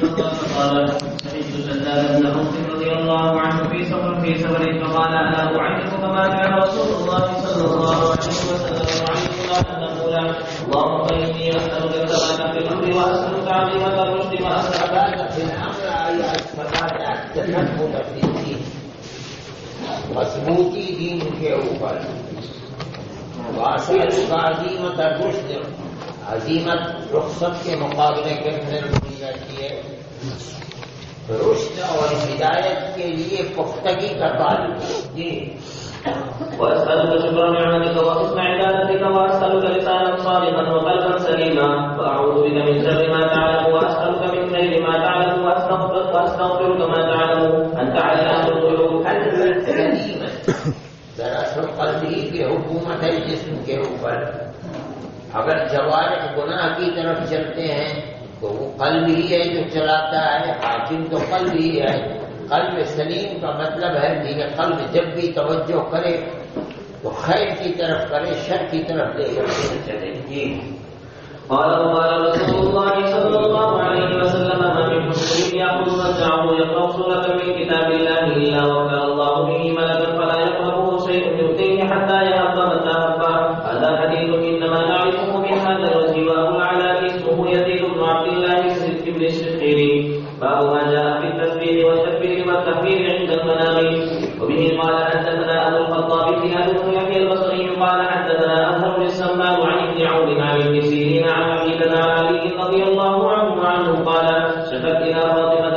قال سمعت شداد بن أوس رضي الله عنه في سفر فقال ألا أعلمك ما كان رسول الله صلى الله عليه وسلم يعلمنا أن نقول اللهم إني أسألك ثبات في الأمر وأسألك عظيمة الرشد وأسألك في الأمر آیا التثبت في الدين، مضبوطی دین کے اوپر، واسطہ عظیمت الرشد، عظیمت رخصت کے مقابلے کے اندر بنی جاتی ہے، رشد اور ہدایت کے لیے پختگی کا تعلق جی. وأسألك شكر نعمتك وحسن عبادتك وأسألك لسانا صادقا وقلبا سليما وأعوذ بك من شر ما تعلم وأسألك من خير ما تعلم وأستغفرك ما تعلم أنت علام الغيوب. قلب سلیم دراصل قلب ہی کی حکومت ہے جسم کے اوپر. اگر جوارح گناہ کی طرف چلتے ہیں تو وہ قلب ہی ہے جو چلاتا ہے، حاکم تو قلب ہی ہے. قلب سلیم کا مطلب ہے کہ قلب جب بھی توجہ کرے تو خیر کی طرف کرے، شر کی طرف لے کر چلے. جی. قال رسول الله صلى الله عليه وسلم ما من مسلم يأخذ مرجعه يقرأ سورة من كتاب الله إلا وكان الله به ملكا فلا يقربه شيء يؤتيه حتى يهب متى هب. هذا حديث إنما نعرفه من هذا الوجه وأبو العلاء اسمه يزيد بن عبد الله بن الشخيري. باب ما جاء في التسبيح والتكبير والتحميد عند المنام. وبه قال حدثنا أبو الخطاب زياد بن يحيى البصري قال حدثنا أبو السماء عن ابن عون عن ابن سيرين عن عبد علي رضي الله عنه قال شكت إلى فاطمة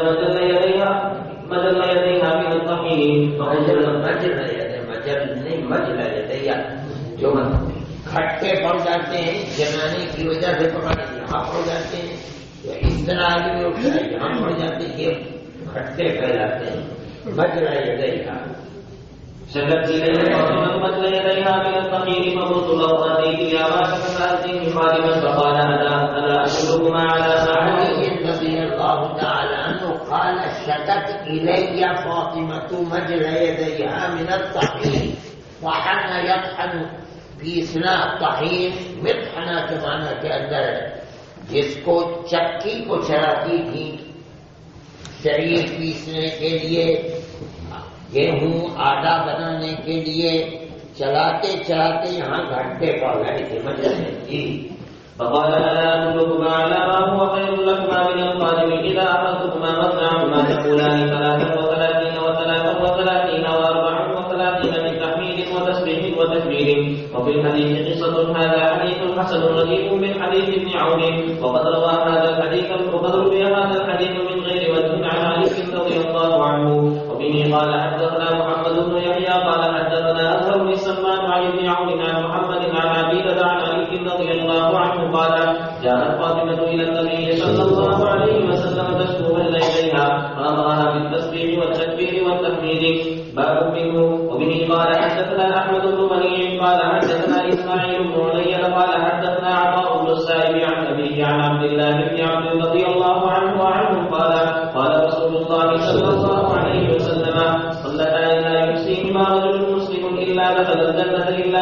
مجل يديها من الطحين. مجل يديها جو کھٹے پڑ جاتے ہیں جنانے کی وجہ سے پکڑے یہاں پڑ جاتے ہیں، یا اس طرح آدمی اٹھتا ہے یہاں پڑ جاتے ہیں، یہ کھٹے کہلاتے ہیں. مجل يديها شكت إليه فاطمة مجل يديها من الطحين فقلت له أتيت يا باشا فسألتني فاطمة فقال ألا أشكركما على علي رضي الله تعالى عنه قال شكت إلي فاطمة مجل يديها من الطحين. طحن يطحن پیسنا، طحین مطحنہ کے معنی کے اندر جس کو چکی کو چلاتی تھی شریر پیسنے کے لیے، گیہوں آٹا بنانے کے لیے چلاتے چلاتے یہاں گھنٹے پڑ گئے تھے مجلس جی. فقال ألا أدلكما على ما هو خير لكما من القادم إذا أخذتكما مصنعكما تقولان 33 و33 و34 من تحميد وتسبيح وتكبير. وفي الحديث قصة هذا حديث حسن غريب من حديث ابن عون وقد روى هذا الحديث من غير وجه عن علي رضي الله عنه. وبه قال حدثنا محمد بن يحيى قال حدثنا أزهر بن سمان عن ابن عون عن محمد عن عبيدة عن علي رضي الله عنه قال جاءت فاطمة إلى النبي صلى الله عليه وسلم تشكو إليها فأمرها بالتسبيح والتكبير والتحميد. باب منه. وبه قال حدثنا أحمد بن منيع قال حدثنا إسماعيل بن علي قال حدثنا عطاء بن السائب عن أبيه عن عبد الله بن عمرو رضي الله عنه قال قال رسول الله صلى الله عليه وسلم صلتا لا يحصيهما رجل مسلم إلا دخل الجنة إلا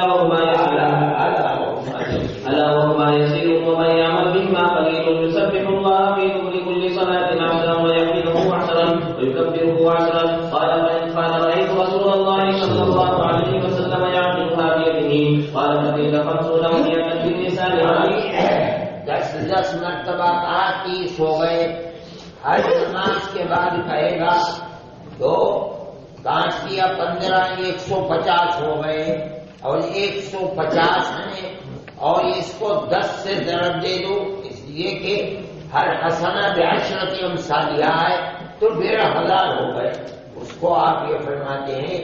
وهما يسير ومن يعمل بهما قليل يسبح الله في دبر كل صلاة عشرا ويحمده عشرا ويكبره عشرا. قال رأيت رسول الله صلى الله عليه وسلم يعقلها بيده. قال فتلك 50 ومئة باللسان. 10 مرتبہ کہا 30 ہو گئے. ہر نماز کے بعد کہے گا تو کاٹ کیا 15 150 ہو گئے اور 150 ہیں اور اس کو 10 سے ضرب دے دو اس لیے کہ ہر حسنہ بعشرۃ امثالھا ہے تو 1500 ہو گئے. اس کو آپ یہ فرماتے ہیں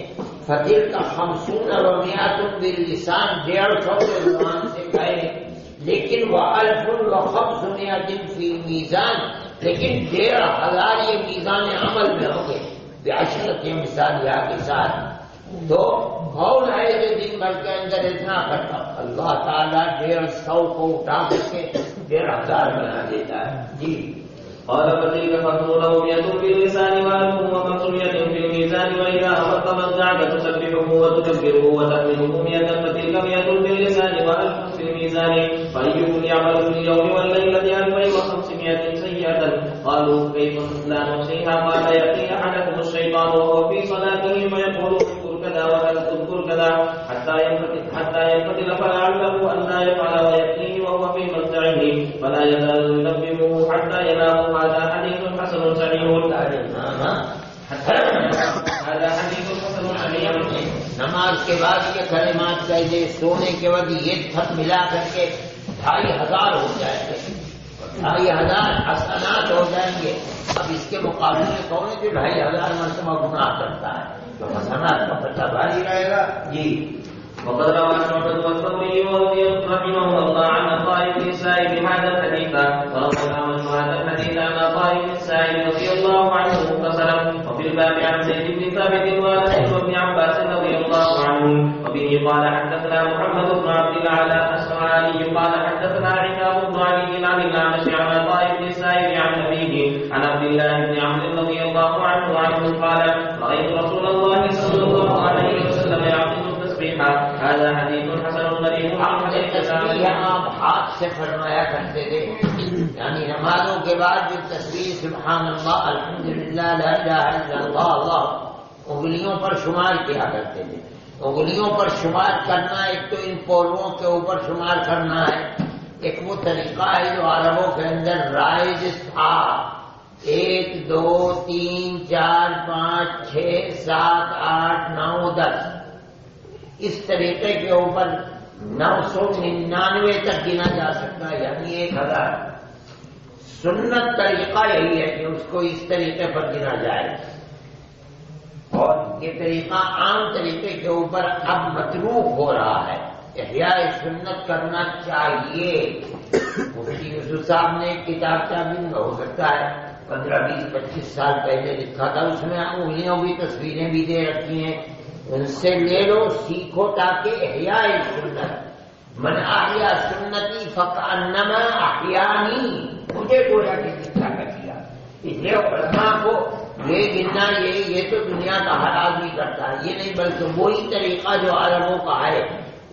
فتلک 50 ومئۃ باللسان 150 کے زبان سے کہے لیکن وألف وخمسمائة فی میزان لیکن 1500 یہ میزان عمل میں ہوں گے بعشرۃ امثالھا کے ساتھ. تو کون ہے جو دن بھر کے اندر اتنا کرتا؟ اللہ تعالیٰ 150 کو اٹھا کے 1500 بنا دیتا ہے جی. قال فتلك 50 ومئة باللسان و500 في الميزان وإذا أمرت من دعك تسبحه وتكبره وتحمده 100 فتلك 100 باللسان و1000 في الميزان. فأيكم يعمل في اليوم والليلة 2500 100 سيئة قالوا كيف لا نحصيها قال يأتي أحدكم الشيطان وهو في صلاته فيقول اذكر كذا واذكر كذا حتى ينفتل فلعله أن لا يفعل ويأتيه وهو في مسجعه فلا يزال يلبمه حتى ينام. هذا حديث حسن صحيح. هذا حديث حسن صحيح. نماز کے بعد یہ کلمات کہیے، سونے کے وقت یہ تھک ملا کر کے 2500 ہو جائیں گے، 2500 حسنات ہو جائیں گے. اب اس کے مقابلے میں کون ہے جو 2500 مرتبہ گناہ کرتا ہے؟ تو حسنات کا پتہ بھاری رہے گا. جی وقد روى الشعبة والثوري رحمه الله عن عطاء بن السائب بهذا الحديث، وروى الأعمش هذا الحديث عن عطاء بن السائب رضي الله عنه مختصرا. وفي الباب عن زيد بن ثابت وأنس وابن عباس رضي الله عنهم. وبه قال حدثنا محمد بن عبد الأعلى الأصفهاني قال حدثنا عتاب بن علي عن الأعمش عن عطاء بن السائب عن أبيه عن عبد الله بن عمرو رضي الله عنه قال رأيت رسول الله صلى الله عليه وسلم يعقد هذا حديث حسن غريب. آپ ہاتھ سے فرمایا کرتے تھے، یعنی نمازوں کے بعد جو تصویر سبحان اللہ الحمدللہ لا الہ الا اللہ اللہ انگلیوں پر شمار کیا کرتے تھے. انگلیوں پر شمار کرنا ایک تو ان پولوں کے اوپر شمار کرنا ہے، ایک وہ طریقہ ہے جو عربوں کے اندر رائج تھا. 1 2 3 4 5 6 7 8 9 10 اس طریقے کے اوپر 999 تک گنا جا سکتا ہے، یعنی 1000. سنت طریقہ یہی ہے کہ اس کو اس طریقے پر گنا جائے، اور یہ طریقہ عام طریقے کے اوپر اب متروک ہو رہا ہے. احیاء سنت کرنا چاہیے. مفتی یوسف صاحب نے ایک کتاب بھی ہو سکتا ہے 15 20 25 سال پہلے لکھا تھا، اس میں انگلیوں کی تصویریں بھی دے رکھی ہیں. ان سے لے لو، سیکھو، تاکہ احیاء سنت من احیا سنتی فکانما احیانی، مجھے گویا کہ سکھا کر دیا. اس لیے علماء کو یہ گننا یہ تو دنیا کا ہر آدمی کرتا ہے، یہ نہیں بلکہ وہی طریقہ جو عربوں کا ہے،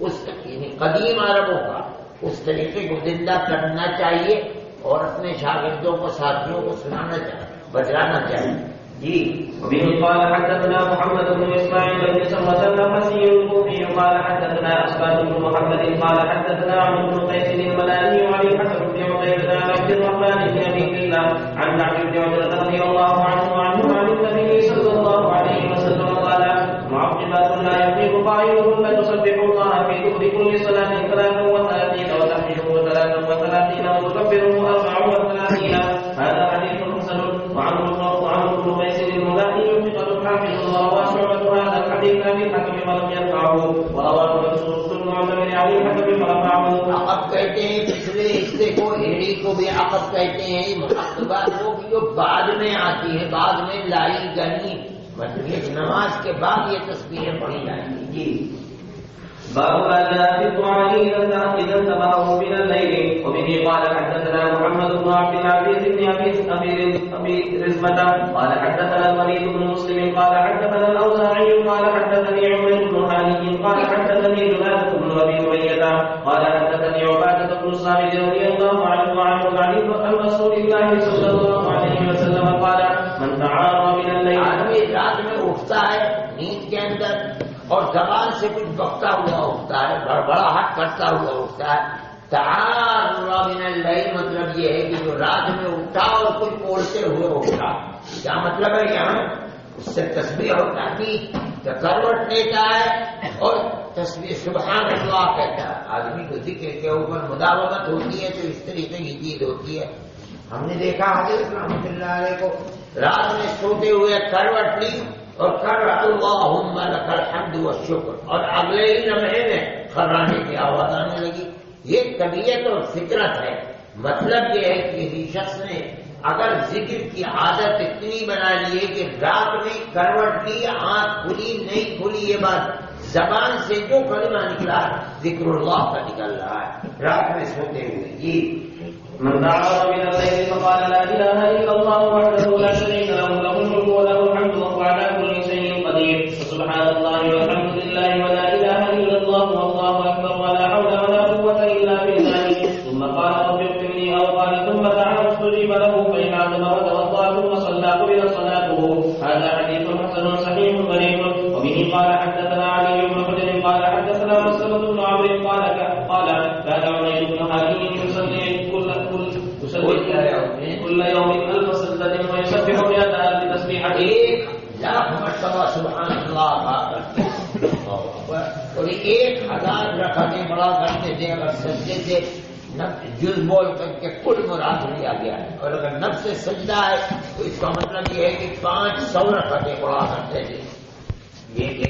اس یعنی قدیم عربوں کا، اس طریقے کو زندہ کرنا چاہیے اور اپنے شاگردوں کو ساتھیوں کو سنانا چاہیے، بتلانا چاہیے. جی وبه قال حدثنا محمد بن اسماعيل بن سمرة النفسي الكوفي قال حدثنا أسباب بن محمد قال حدثنا عمرو بن قيس الملائي وعلي الحسن بن عبيد عن عبد الرحمن بن أبي ليلى عن كعب بن عبيد رضي الله عنه عن النبي صلى الله عليه وسلم قال معقبات لا يطيق قائلهن تسبح الله في دبر كل صلاة 33 وتحمده 33 وتكبره 34. هذا حديث حسن. وعمرو بن قيس الملائي ثقة حافظ وروى شعبة هذا الحديث عن الحكم ولم يرفعه، ورواه منصور بن معتمر عن الحكم فرفعه. عقب کہتے ہیں پچھلے حصے کو، ایڑی کو بھی عقب کہتے ہیں. معقبات وہ جو بعد میں آتی ہے، بعد میں لائی گنی، مطلب یہ نماز کے بعد یہ تسبیحیں پڑھی جائیں گی. جی باب ما جاء في الدعاء إذا انتبهوا من الليل. وبه قال حدثنا محمد بن عبد العزيز بن أبي رزمة قال حدثنا الوليد بن مسلم قال حدثنا الأوزاعي قال حدثني عمر بن هاني قال حدثني جنادة بن أبي أمية قال حدثني عبادة بن الصامت رضي الله عنه عن رسول الله صلى الله عليه وسلم قال من تعار من الليل. آدمی رات میں اٹھتا ہے نیند کے اندر اور زبان سے کچھ بکتا ہوا اٹھتا ہے، بڑبڑاہٹ کرتا ہوا اٹھتا ہے. تعار من اللیل مطلب یہ ہے کہ جو رات میں اٹھا اور کچھ بولتے ہوئے اٹھا. کیا مطلب ہے یہاں؟ اس سے تسبیح اور تحمید کروٹ لیتا ہے اور تسبیح سبحان اللہ کہتا ہے. آدمی کو ذکر کے اوپر مداومت ہوتی ہے تو اس طریقے کی چیز ہوتی ہے. ہم نے دیکھا حضرت رحمۃ اللہ علیہ کو رات میں سوتے ہوئے کروٹ لی اور کر اللہم لک الحمد والشکر، اور اگلے ہی لمحے میں خرانے کی آواز آنے لگی. یہ طبیعت اور فطرت ہے. مطلب یہ ہے کہ کسی شخص نے اگر ذکر کی عادت اتنی بنا لی ہے کہ رات میں کروٹ لی، آنکھ کھلی نہیں کھلی، یہ بات زبان سے جو کلمہ نکلا ذکر اللہ کا نکل رہا ہے رات میں سوتے ہوئے. جی من تعار من الليل فقال لا اله الا الله وحده لا شريك له له الملك وله الحمد وهو على كل شيء قدير سبحان الله والحمد لله ولا اله الا الله والله اكبر ولا حول ولا قوه الا بالله ثم قال رب اغفر لي او قال ثم دعا فاستجيب فاعتمر وتوضأ ثم صلى قبل صلاته. هذا حديث حسن صحيح غريب. وبه قال حدثنا علي بن حجر قال حدثنا مسلمة بن عمرو قال كان عمير بن حكيم يصلي كل يوم 1000 سجدة ويسبح 100,000 تسبيحة. لاکھ مرتبہ سبحان اللہ اور 1000 رکعتیں بڑا کرتے تھے. اگر سجدے سے جز بول کر کے کل مراد لیا گیا ہے، اور اگر نفس سے سجدہ ہے تو اس کا مطلب یہ ہے کہ 500 رکعتیں بڑا کرتے تھے. یہ کہ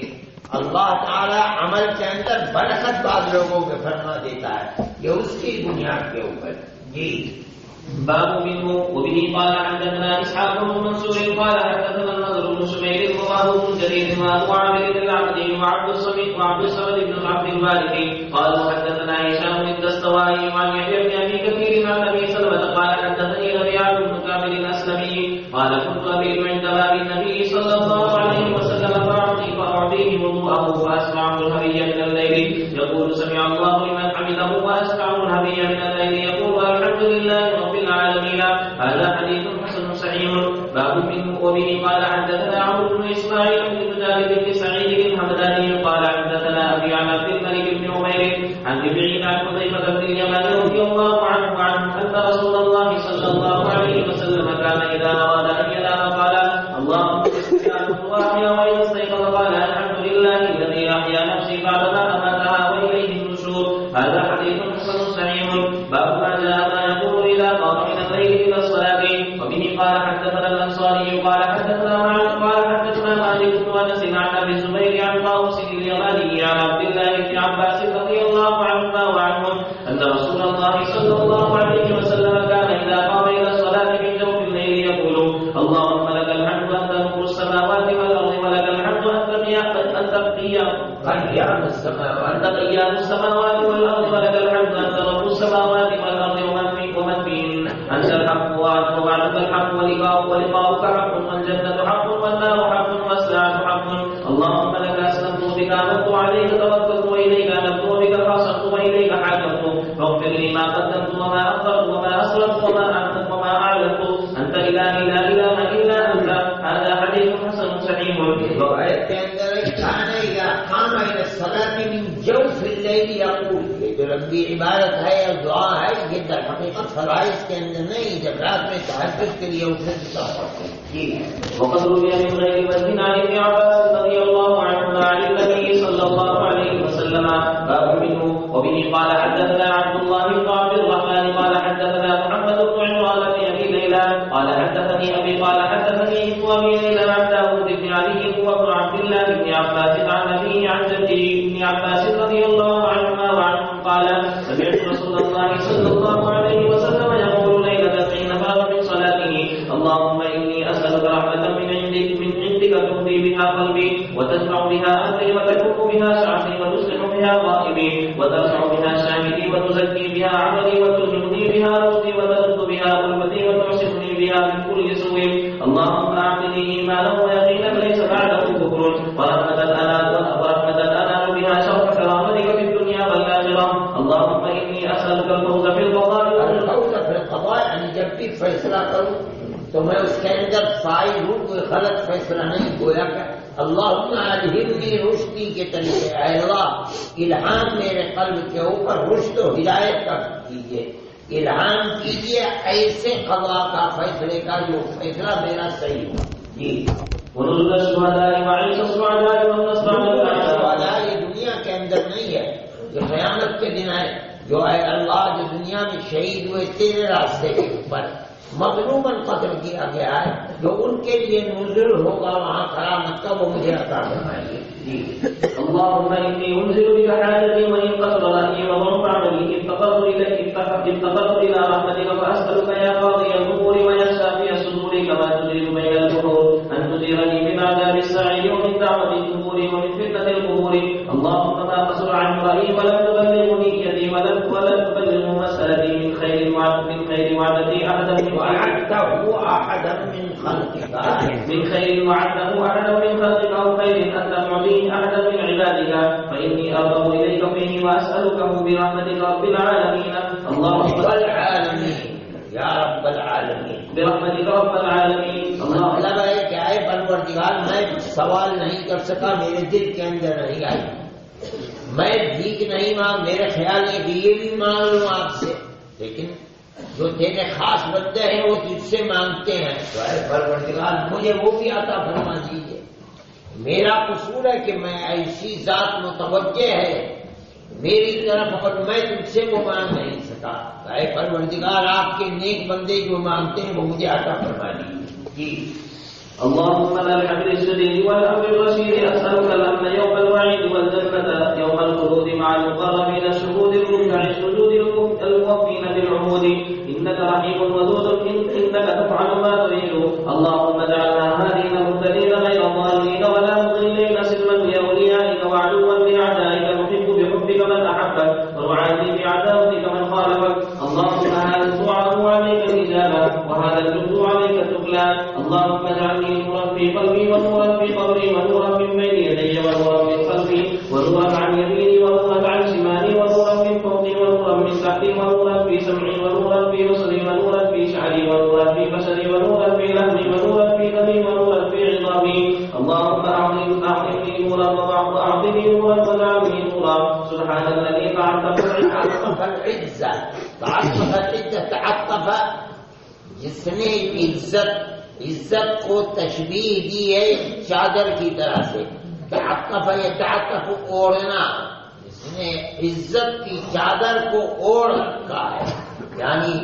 اللہ تعالی عمل کے اندر برکت بعض لوگوں کے فرما دیتا ہے، یہ اس کی بنیاد کے اوپر. جی باب منه. وبه قال حدثنا اسحاق بن منصور قال حدثنا النضر بن شميل وابو بن جرير وابو عامر العبدي وعبد الصمد بن عبد الوارث قالوا حدثنا هشام الدستوائي عن يحيى بن ابي كثير عن ابي سلمة قال حدثني ربيعة بن كامل الاسلمي قال كنت ابيت عند باب النبي صلى الله عليه وسلم فاعطيه وضوءه واسمع الهبي من الليل يقول سمع الله لمن حمده واسمع الهبي من الليل يقول الحمد لله رب العالمين. هذا حديث حسن صحيح. باب منه. وبه قال حدثنا عمرو بن اسماعيل بن جابر بن سعيد الحمداني قال حدثنا ابي عن عبد الملك بن عمير عن ربيع عن حذيفة بن اليمان رضي الله عنه ان رسول الله صلى الله عليه وسلم كان اذا اراد ان ينام قال اللهم اغفر واحيا واذا استيقظ قال الحمد لله الذي احيا نفسي بعدما اماتها واليه النشور. هذا حديث حسن صحيح. باب ما جاء ما يقول اذا قام من الليل الى الصلاه. وبه قال حدثنا الانصاري قال حدثنا مالك بن انس عن ابي الزبير عن طاووس اليماني عن عبد الله بن عباس رضي الله عنهما وعنهم ان رسول الله صلى الله عليه وسلم كان اذا قام الى الصلاه من جوف الليل يقول اللهم لك الحمد انت نور السماوات والارض ولك الحمد انت قيام السماوات والارض ولك الحمد انت رب السماوات والارض ومن فيهن انت الحق ووعدك الحق ولقاؤك حق والجنه حق والنار حق والساعه حق. اللهم لك اسلمت بك امنت عليك توكلت واليك انبت وبك خاصمت واليك حاكمت فاغفر لي ما قدمت وما اخرت وما اسرفت وما اعلنت انت الهي لا اله الا انت. هذا حديث حسن صحيح. جو لمبی عبادت ہے یا دعا ہے یہ در حقیقت فرائض کے اندر نہیں، جب رات میں تہجد کے لیے اٹھے تو پڑھتے ہیں. وقد روي من غير وزن عن ابن عباس رضي الله عنهما عن النبي صلى الله عليه وسلم. باب منه. وبه قال حدثنا عبد الله بن عبد الرحمن قال حدثنا محمد بن عمران بن ابي ليلى قال حدثني ابي قال حدثني ابن ابي ليلى عن داود بن علي وابن عبد الله بن عباس عن ابيه عن جده بن عباس رضي الله عنهما وعنهم قال سمعت رسول الله صلى الله عليه وسلم يقول ليلة حين فرغ من صلاته اللهم إني أسألك رحمة من عندك تهدي بها قلبي وتجمع بها أمري وتكف بها شعبي وتصلح بها غائبي وترفع بها شاهدي وتزكي بها عملي وتلهمني بها رشدي وترد بها غربتي وتعصمني بها من كل سوء. اللهم أعطني إيمانا ويقينا ليس بعده كفر ورحمة أنال بها شرف كرامتك في الدنيا والآخرة. اللهم إني أسألك الفوز في القضاء. الفوز في القضاء یعنی جب بھی فیصلہ کروں تو میں اس کے اندر فائل ہوں، کوئی غلط فیصلہ نہیں. گویا کہ اللہم الہمنی رشدی کے طریقے، اے اللہ الہام میرے قلب کے اوپر رشد و ہدایت کا کیجیے، الہام کیجیے ایسے قضا کا فیصلے کا جو فیصلہ میرا صحیح ہو. جی ونزل الشهداء وعيش الصعداء والنصر الشهداء یہ دنیا کے اندر نہیں ہے، جو قیامت کے دن ہے. جو اے اللہ جو دنیا میں شہید ہوئے تیرے راستے کے اوپر مظلوماً قتل کیا گیا ہے، جو ان کے لیے نزول ہوگا وہاں کرامت کا وہ مجھے عطا فرمائیے. اللهم إني أنزل بك حاجتي وإن قصر رأيي وضعف عملي افتقرت إلى رحمتك فأسألك يا قاضي الأمور ويا شافي الصدور كما تجير بين البحور أن تجيرني من عذاب السعير ومن دعوة القبور ومن فتنة القبور. اللهم ما قصر عن رأيي ولم تبلغ نيتي ولم تبلغ مسألتي من خير وعدتي أحدا من خلقك من خير وعده أحدا من خلقك أو خير أنت معطيه أحدا من عبادك فإني أرغب إليك فيه وأسألكه برحمتك رب العالمين. اللهم رب العالمين يا رب العالمين. برحمتك رب العالمين. مطلب ہے کہ اے پروردگار میں سوال نہیں کر سکا، میرے دل کے اندر نہیں آئی، میں بھیک نہیں مانگ، میرے خیال ہے کہ یہ بھی مانگ لوں آپ سے، لیکن جو تیرے خاص بندے ہیں وہ تجھ سے مانگتے ہیں، تو اے پروردگار مجھے وہ بھی عطا فرما دیجیے. میرا قصور ہے کہ میں ایسی ذات متوجہ ہے میری طرف اور میں تجھ سے وہ مانگ نہیں سکا. اے پروردگار آپ کے نیک بندے جو مانگتے ہیں وہ مجھے عطا فرما دیجیے. جی اللهم ذا الحمد الشديد والامر الرشيد، اسالك الامن يوم الوعيد والجنه يوم الخلود مع المقربين الشهود الركع السجود الموفين بالعهود، انك رحيم ودود انك تفعل ما تريد. اللهم اجعلنا هادين مهتدين غير ضالين ولا مضلين سلما لاوليائك وعدوا لاعدائك، نحب بحبك من احبك ونعادي بعداوتك من خالفك. اللهم هذا الدعاء عليك الاجابه وهذا الجد عليك التكلان. اللهم اجعلني نورا في قلبي ونورا في قبري ونورا من بين يدي ونورا من خلفي ونورا عن يميني ونورا عن شمالي ونورا من فوقي ونورا من تحتي ونورا في سمعي ونورا في بصري ونورا في شعري ونورا في بشري ونورا في لحمي ونورا في دمي ونورا في عظامي. اللهم اعطني نورا واعطني نورا واجعلني نورا. سبحان الذي تعطف العزة، تعطف العزة، تعطف جس نے عزت کو تشبیہ دی ہے چادر کی طرح سے. تعطف یتعطف اوڑھنا، جس نے عزت کی چادر کو اوڑھ رکھا ہے، یعنی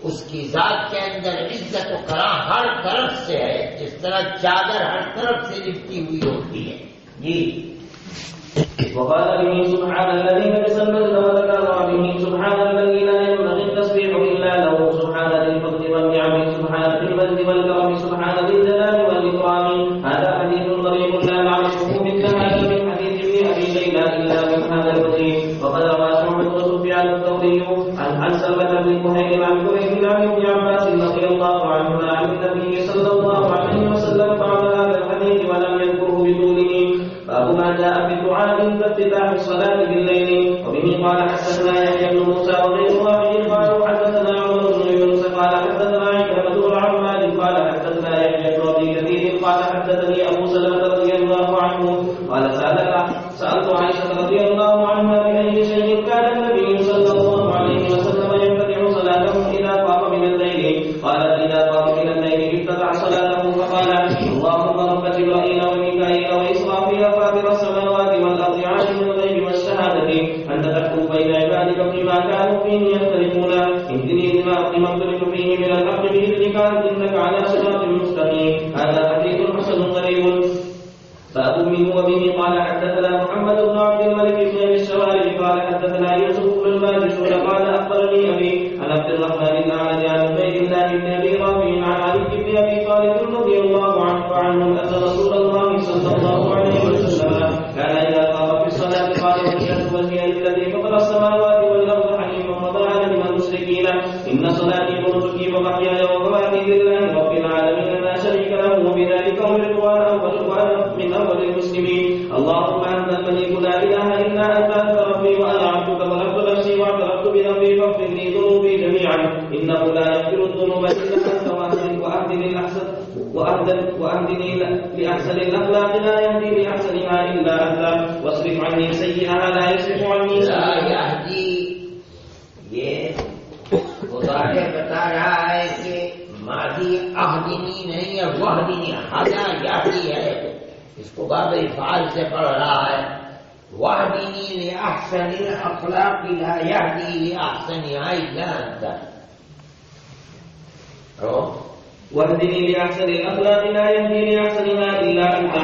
اس کی ذات کے اندر عزت و کرام ہر طرف سے ہے، جس طرح چادر ہر طرف سے لپٹی ہوئی ہوتی ہے. جی وقال به سبحان الذي تسبح وتكرر به سبحان الذي لا ينبغي التسبيح الا له. سبحان ذي الفضل والنعم، سبحان ذي المجد والكرم، سبحان ذي الجلال والاكرام. هذا حديث غريب لا نعرفه مثل هذا من حديث ابن ابي ليلى الا من هذا الوجه. وقد روى شعبة وسفيان الثوري عن سلمة بن كهيل عن كريم عن ابن عباس رضي الله عنهما عن النبي صلى الله عليه وسلم بعد هذا الحديث ولم يذكره بطوله. باب ما جاء في دعاء افتتاح الصلاة بالليل. وبه قال حدثنا يحيى بن موسى وغير واحد قالوا حدثنا عمر بن يونس قال حدثنا عكرمة عن مالك قال حدثنا يحيى بن ابي كثير قال حدثني ابو سلمة رضي الله عنه قال سألت عائشة رضي الله عنها بأي شيء كان النبي صلى الله عليه وسلم يفتتح صلاته إذا قام من الليل؟ قالت إذا قام من الليل افتتح صلاته فقال اللهم رب جبرائيل وميكائيل وإسرافيل فاطر السماوات والأرض عالم الغيب والشهادة أنت تحكم بين عبادك فيما كانوا فيه يختلفون، اهدني لما اختلف فيه من الحق بإذنك إنك على صراط مستقيم. هذا حديث حسن غريب. باب منه. وبه قال حدثنا محمد بن عبد الملك بن الشوارب قال حدثنا يوسف بن الماجشون قال اخبرني ابي عن عبد الرحمن الاعرج عن عبيد الله بن ابي رافع عن علي بن ابي طالب رضي الله عنه عنهم ان رسول الله صلى الله عليه وسلم كان اذا قام في الصلاه قال وجهت وجهي للذي فطر السماوات والارض حنيفا وما انا من المشركين ان صلاتي ونسكي ومحياي ومماتي لله رب العالمين لا شريك له وبذلك امرت وانا من اول المسلمين. اللهم انت الملك لا اله الا انت ربي وانا عبدك ظلمت نفسي واعترفت بذنبي فاغفر لي ذنوبي جميعا انه لا يغفر الذنوب الا انت واهدني لاحسن الاخلاق لا يهدي لاحسنها الا انت واصرف عني سيئها لا يصرف عني لا يهدي. یہ مضارع بتا رہا ہے کہ ماضی اہدنی نہیں ہے، وحدنی ہدا یہدی ہے، اس کو باب افعال سے پڑھ رہا ہے. واہدنی لاحسن الاخلاق لا يهدي لاحسنها الا انت. واهدني لاحسن الاخلاق لا يهدي لاحسنها الا انت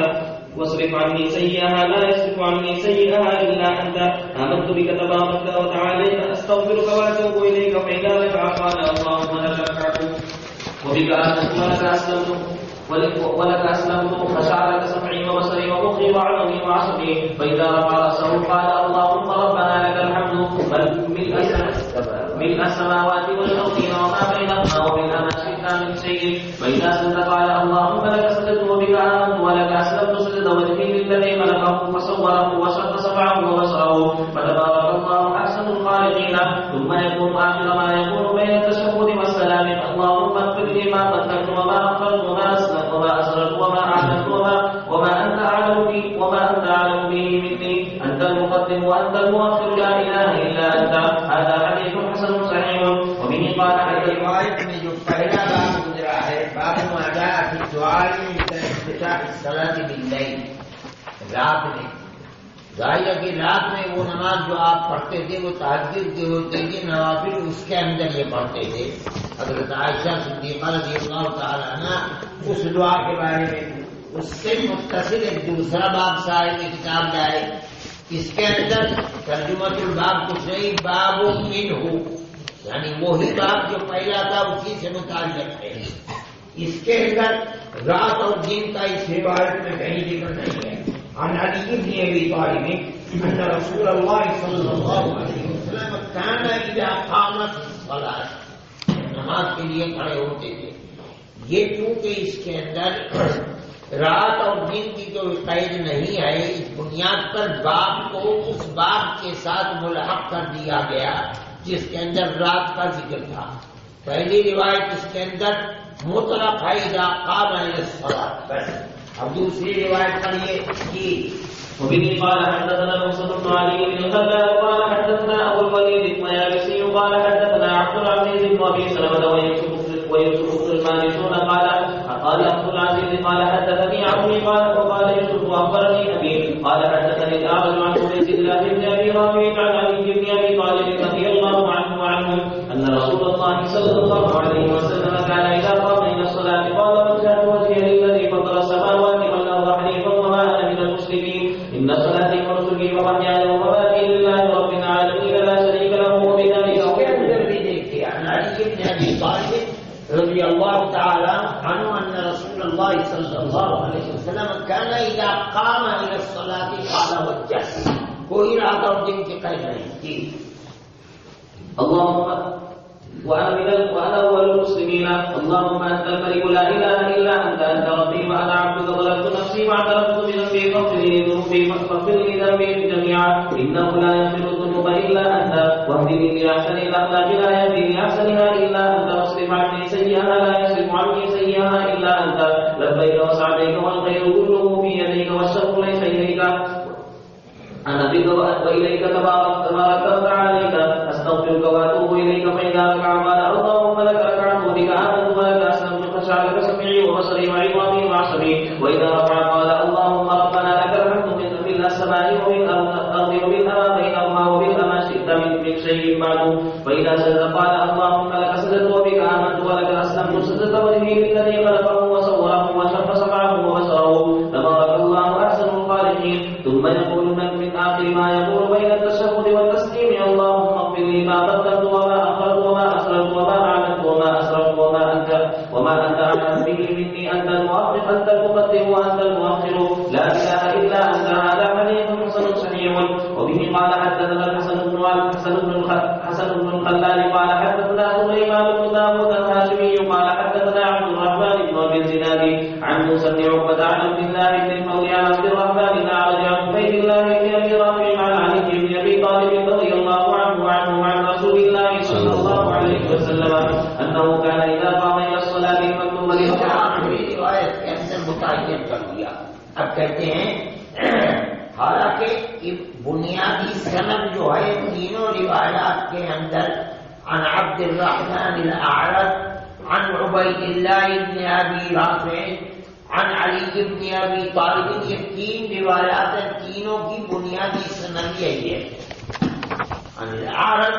واصرف عني سيئها لا يصرف عني سيئها الا انت. امنت بك تبارك وتعالى استغفرك واتوب اليك فاذا رجع قال اللهم لك الحمد وبك امنت ولك اسلمت فشعرك سمعي وبصري ومخي وعظمي وعصبي فاذا رفع راسه قال اللهم ربنا لك الحمد ملء السماوات والارض وما بينهما وملء ما شئت من شيء فاذا سجد قال اللهم لك سجدت وبك امنت ولك اسلمت سجد وجهي للذي خلقه فصوره وشق سمعه وبصره فتبارك الله احسن الخالقين. ثم ثم يقوم آخر ما يقول بين التشهد والسلام اللهم اغفر لي ما قدمت وما أخرت وما أسلمت وما أسررت وما أعلنت وما أنت أعلم به مني أنت المقدم وأنت المؤخر لا إله إلا أنت. هذا حديث حسن صحيح. وبه قال روایت میں جو پہلا باب گزرا ہے باب ما جاء فی الدعاء عند افتتاح الصلاة باللیل، رات میں ظاہر ہے کہ رات میں وہ نماز جو آپ پڑھتے تھے وہ تہجد کے ہوتے تھے، نوافل اس کے اندر یہ پڑھتے تھے. حضرت عائشہ صدیقہ رضی اللہ تعالی عنہ اس دعا کے بارے میں اس سے متصل ایک دوسرا باب صاحب کتاب لائے، اس کے اندر ترجمۃ الباب کچھ نہیں، باب منہ، یعنی وہی باب جو پہلا تھا اسی سے متعلق ہے. اس کے اندر رات اور دن کا اس روایت میں کہیں ذکر نہیں ہے. عن علي بن ابي طالب ان رسول الله صلى الله عليه وسلم كان اذا قامت الصلاه، نماز کے لیے کھڑے ہوتے تھے. یہ کیونکہ اس کے اندر رات اور دن کی جو قید نہیں ہے، اس بنیاد پر باب کو اس باب کے ساتھ ملحق کر دیا گیا جس کے اندر رات کا ذکر تھا. پہلی روایت اس کے اندر مطلق ہے اذا قام الصلاۃ بس. اب دوسری روایت پڑھیے جی. وبه قال حدثنا موسى بن علي بن الخلال قال حدثنا ابو الوليد الطيالسي قال حدثنا عبد العزيز بن ابي سلمة ويوسف بن المالكون قال عبد العزيز قال حدثني عمي قال وقال يوسف اخبرني ابي قال حدثني الاعرج عن عبيد الله بن ابي رافع عن علي بن ابي طالب رضي الله عنه وعنهم ان رسول الله صلى الله عليه وسلم كان اذا قام الى الصلاه قال وجهت وجهي للذي فطر السماوات والارض حنيفا وما انا من المشركين ان صلاتي ونسكي ومحياي ومماتي لله رب العالمين لا شريك له وبذلك رضی اللہ تعالی عنہ ان رسول اللہ صلی اللہ علیہ وسلم كان اذا قام الى الصلاة قال وجه. کوئی رات اور دن کی قید نہیں کی. اللهم وانا اول المسلمين اللهم انت الملك لا اله الا انت ربي وانا عبدك ظلمت نفسي واعترفت بذنبي فاغفر لي ذنبي جميعا انه لا يغفر الذنوب الا انت واهدني لاحسن الاخلاق لا يهدي لاحسنها الا انت واصرف عني سيئها لا يصرف عني سيئها الا انت لبيك وسعديك والخير كله في يديك والشر ليس اليك أنا بك وإليك تبارك وتعاليك أستغفرك وأتوب إليك فإذا ركع قال اللهم لك ركعت بك آمنت ولك أسلمت خشع لك سمعي وبصري وعظامي وعصبي وإذا رفع قال اللهم ربنا لك الحمد من السماء ومن الأرض ومن ما بينهما ومن ما شئت من شيء بعد فإذا سجد قال اللهم لك سجدت وبك آمنت ولك أسلمت سجدت وجهي للذي خلقه وصوره وشق سمعه وبصره تبارك الله أحسن الخالقين. ثم يقول من آخر ما يقول بين التشهد والتسليم اللهم اغفر لي ما قدمت وما أخرت وما أسررت وما أعلنت وما أسررت وما أنت أعلم به مني أنت المقدم وأنت المؤخر لا إله إلا أنت. هذا حديث حسن صحيح. وبه قال حدثنا الحسن بن الخلال قال حدثنا سليمان بن داود الهاشمي قال حدثنا عبد الرحمن بن أبي الزناد عن موسى بن عقبة عن عبد الله بن المولى عن عبد الرحمن بن أعرج عن عبيد الله بن أبي رافع عن علي بن أبي طالب رضي الله عنه عن رسول الله صلى الله عليه وسلم أنه كان إذا قام إلى الصلاة المكتوبة روایت کے اندر متعین کر دیا. اب کہتے ہیں حالانکہ بنیادی سند جو ہے تینوں روایات کے اندر عن عبد الرحمن الاعرج عن عبید اللہ بن ابی رافع عن علی بن ابی طالب، یہ تین روایات ہیں، تینوں کی بنیادی سند یہی ہے. عن الاعرج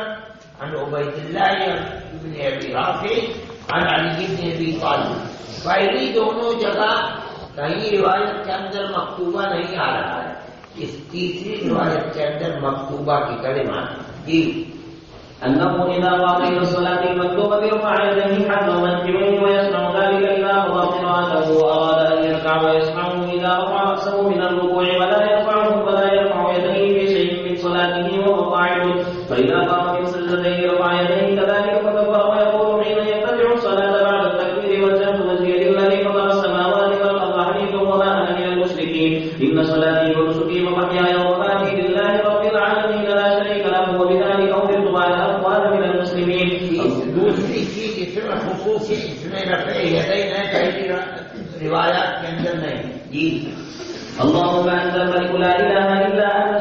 عن عبید اللہ بن ابی رافع عن علی بن ابی طالب. پہلی دونوں جگہ کہیں روایت کے اندر مکتوبہ نہیں آ رہا ہے، اس تیسری روایت کے اندر مکتوبہ کی کلمات جی. أنه إذا قام إلى الصلاة المكتوبة رفع يديه حتى منكبيه ويسمع ذلك إذا قضى قراءته وأراد أن يركع ويسمعه إذا رفع رأسه من الركوع ولا يرفع يديه في شيء من صلاته وهو قاعد. فإذا قام من سجدتين رفع يديه كذلك فكبر ويقول حين يفتتح الصلاة بعد التكبير وجهت وجهي للذي فطر السماوات والأرض حنيفا وما أنا من المشركين إن صلاتي ونسكي ومحياي ومماتي لله رب العالمين لا شريك له وبذلك أمرت وأنا أقوال من ایسی روایات کے اندر نہیں. جی اللهم أنت الملك لا إله إلا أنت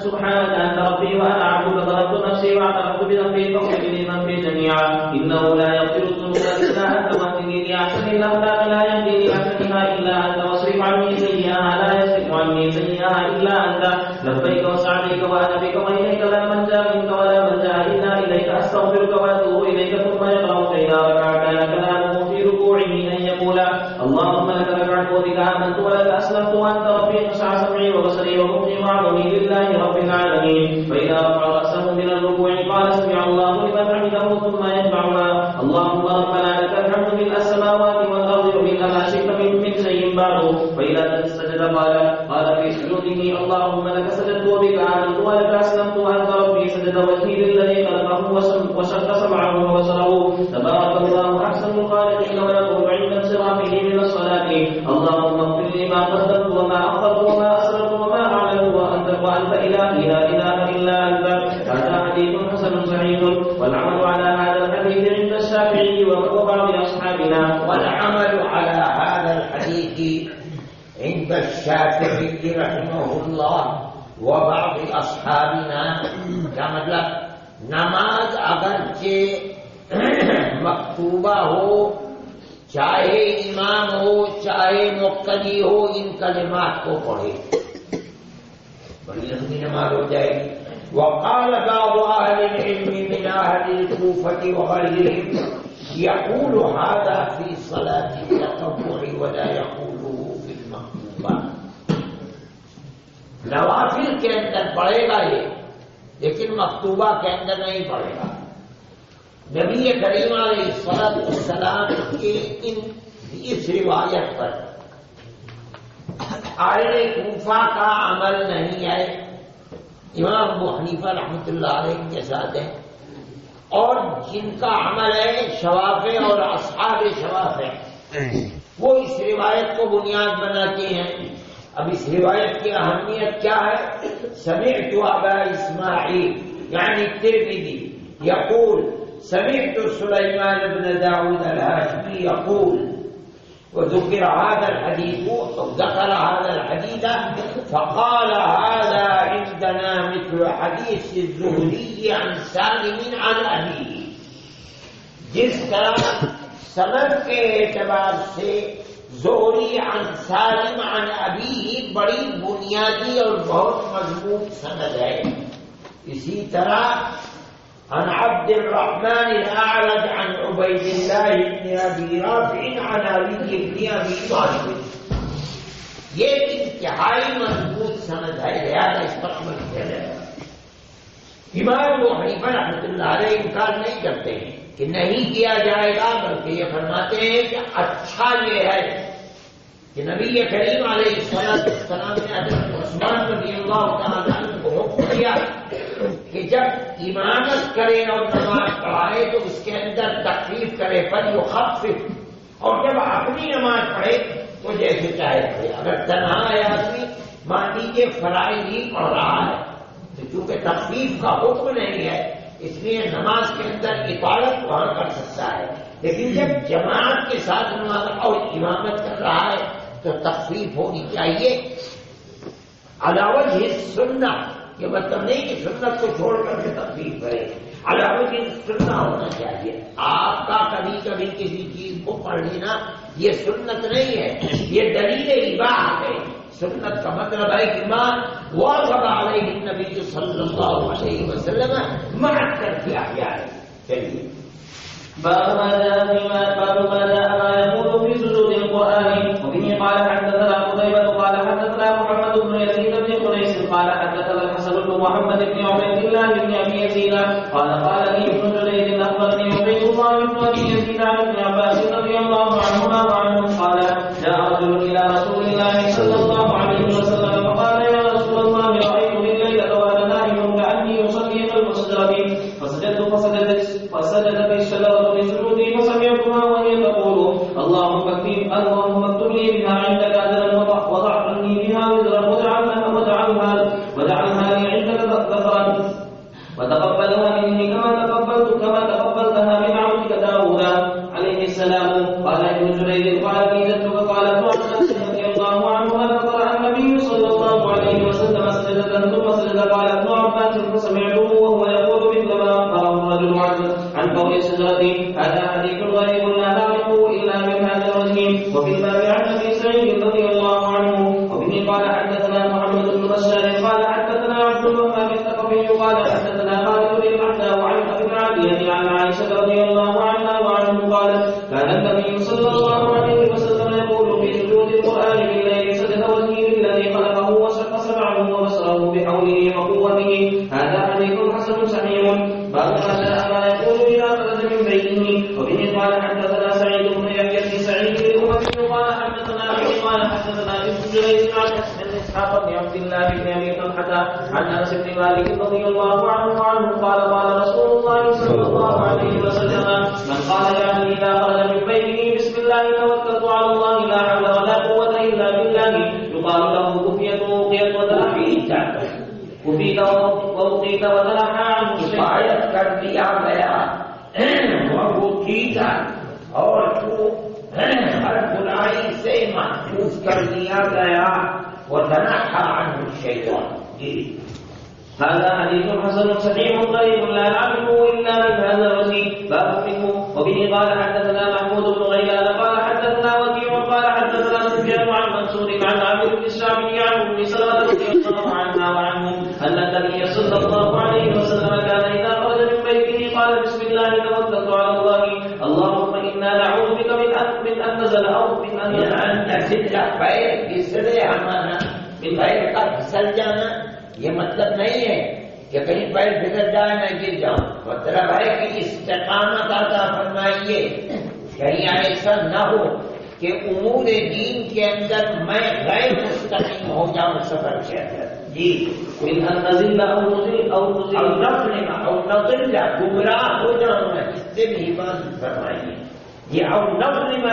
سبحانك أنت ربي وأنا عبدك ظلمت نفسي واعترفت بذنبي فاغفر لي ذنبي جميعا إنه لا يغفر الذنوب إلا أنت واهدني لأحسن الأخلاق لا يهدي لأحسنها إلا أنت واصرف عني سيئها لا يصرف عني سيئها إلا أنت لبيك وسعديك وأنا بك وإليك لا ملجأ منك ولا ملجأ إلا إليك أستغفرك وأتوب إليك. ثم يقرأ فإذا ركع كان كلامه في ركوعه أن يقول اللهم لك ركعت وبك آمنت ولك أسلمت وأنت ربي فاسع سمعي وبصري وحكمي وعظمي لله رب العالمين. فإذا رفع رأسه من الركوع قال سمع الله لمن حمده ثم يتبعها اللهم ربنا لك الحمد ملء السماوات والأرض وملء ما شئت من شيء بعد. فإذا سجد قال في سجوده اللهم لك سجدت وبك آمنت ولك أسلمت وأنت ربي سجد وجهي للذي خلقه وشق سمعه وبصره تبارك الله أحسن الخالقين. ويقول عند انصرافه من الصلاة اللهم اغفر لي ما قدمت وما أخرت وما أسررت وما أعلنت وأنت إلهي لا إله إلا أنت. هذا حديث حسن صحيح. والعمل على هذا الحديث عند الشافعي وبعض أصحابنا. والعمل على هذا الحديث عند الشافعي رحمه الله وبعض أصحابنا. کیا مطلب؟ نماز اگرچہ مکتوبہ ہو، چاہے امام ہو چاہے مقتدی ہو، ان کلمات کو پڑھے بڑی لمبی نماز ہو جائے گی. وقال بعض اهل العلم من اهل الكوفة وغيرهم يقول هذا في صلاة التطوع ولا يقوله في المكتوبة. نوافل کے اندر پڑھے گا یہ، لیکن مکتوبہ کے اندر نہیں پڑھے گا. نبی کریم علیہ السلام کے اس روایت پر اہل کوفہ کا عمل نہیں ہے. امام ابو حنیفہ رحمۃ اللہ علیہ کے ساتھ ہیں، اور جن کا عمل ہے شوافع اور اصحاب شوافع، وہ اس روایت کو بنیاد بناتے ہیں. اب اس روایت کی اہمیت کیا ہے؟ سمعت ابا اسماعیل یعنی ترمذی یقول سمعت سلیمان بن داود الهاشمی یقول وذكر هذا الحديث ذكر هذا الحديث فقال هذا عندنا مثل حديث الزهري عن سالم عن أبيه. جس طرح سند کے اعتبار سے زہری عن سالم عن أبيه بڑی بنیادی اور بہت مضبوط سند ہے، اسی طرح عن عبد الرحمن الأعرج عن عبيد الله بن أبي رافع عن علي بن أبي طالب. یہ انتہائی مضبوط سند ہے، لہذا اس پر عمل کیا جائے. امام ابو حنیفہ رحمۃ اللہ علیہ انکار نہیں کرتے ہیں کہ نہیں کیا جائے گا، بلکہ یہ فرماتے ہیں کہ اچھا یہ ہے کہ نبی کریم علیہ السلام نے حضرت عثمان رضی اللہ تعالیٰ عنہ کو حکم دیا کہ جب امامت کرے اور نماز پڑھائے تو اس کے اندر تخفیف کرے، فلیخفف، اور جب اپنی نماز پڑھے تو جیسے چاہے پڑھے. اگر تنہا ہے آدمی، مان لیجیے فرائض ہی پڑھ رہا ہے، تو چونکہ تخفیف کا حکم نہیں ہے اس لیے نماز کے اندر اطالت وہاں کر سکتا ہے. لیکن جب جماعت کے ساتھ نماز اور امامت کر رہا ہے تو تخفیف ہونی چاہیے. علاوہ یہ سننا، یہ مطلب نہیں کہ سنت کو چھوڑ کر کے تخفیف کرے، علاوہ یہ سننا ہونا چاہیے. آپ کا کبھی کبھی کسی چیز کو پڑھ لینا یہ سنت نہیں ہے، یہ دلیل اباحہ ہے. سنت کا مطلب ہے کہ ماں واجب علیہ النبی صلی اللہ علیہ وسلم معنی کر دیا گیا ہے. چلیے باب ما جاء ما يقول في سجود القرآن. وبه قال حدثنا قتيبة قال حدثنا محمد بن يزيد بن قريش قال حدثنا الحسن بن محمد بن عبيد الله بن أبي يزيد قال لي ابن جريج أخبرني عبيد الله بن أبي يزيد عن ابن عباس رضي الله عنهما وعنهم قال جاء رجل إلى رسول الله صلى الله عليه وسلم فقال يا رسول الله رأيت بالليل وأنا نائم كأني أصلي خلف شجرة فسجد في الشجرة بسجودي فسمعتها وهي تقول اللهم اكتب لي بها عندك أجرا وضع عني بها وزرا واجعلها لي عندك ذكرا وتقبلها مني كما تقبلتها من عبدك داود عليه السلام. قال ابن جريج قال لي جدك قال ابن عباس رضي الله عنهما فقرأ النبي صلى الله عليه وسلم سجدة ثم سجد. قال ابن عباس فسمعته وهو يقول مثل ما أخبره الرجل عن قول الشجرة. هذا حديث غريب لا نعرفه إلا من هذا الوجه. وفي الباب عن أبي سعيد رضي الله عنه وبه قال حدثنا محمد بن بشار قال حدثنا عبد الوهاب الثقفي قال حدثنا خالد بن الأحدى وعن أبي العالية عن عائشة رضي الله عنها وعنه قالت كان النبي صلى الله عليه وسلم يقول في سجود القرآن بالليل سجد وجهه الذي خلقه وشق سمعه وبصره بحوله وقوته. هذا حديث حسن صحيح. باب ما شاء ما يقول إذا خرج من بيته. وبه قال حدثنا سعيد بن يحيى بن سعيد الأموي قال حدثنا أبي قال حدثنا ابن جريج عن إسحاق بن عبد الله بن أبي طلحة عن أنس بن مالك رضي الله عنه قال قال رسول الله صلى الله عليه وسلم من قال يعني إذا خرج من بيته بسم الله توكلت على الله لا حول ولا قوة إلا بالله يقال له كفيت ووقيت وتلحيت كفيت ووقيت وتلحى عنه حفاظت کر دیا گیا وہ ٹھیک ہے اور تو ہر برائی سے محفوظ کر دیا گیا وتنحى عنه الشيطان. هذا حديث حسن صحيح غريب لا نعرفه إلا من هذا الوجه. باب منه. وبه قال حدثنا محمود بن غيلان قال حدثنا وكيع قال حدثنا سفيان عن منصور عن عامر بن الشعبي عن ام سلمة رضي الله عنها وعنه أن النبي صلى الله عليه وسلم كان إذا خرج من بيته قال بسم الله توكلت على الله اللهم إنا نعوذ بك من أن نزل أو من أن نزل پیر پھسلے ہمارا پیر کا پھسل جانا یہ مطلب نہیں ہے کہ کہیں پیر پھسل جائے نہ گر جاؤں. مطلب ہے کہ استقامت عطا فرمائیے. کہیں ایسا نہ ہو کہ امور دین کے اندر میں غیر مستقیم ہو جاؤں سفر کے اندر. جی من أن نزل أو نزل گمراہ ہو جاؤں میں اس سے بھی حفاظت فرمائیے. یہ او نظلم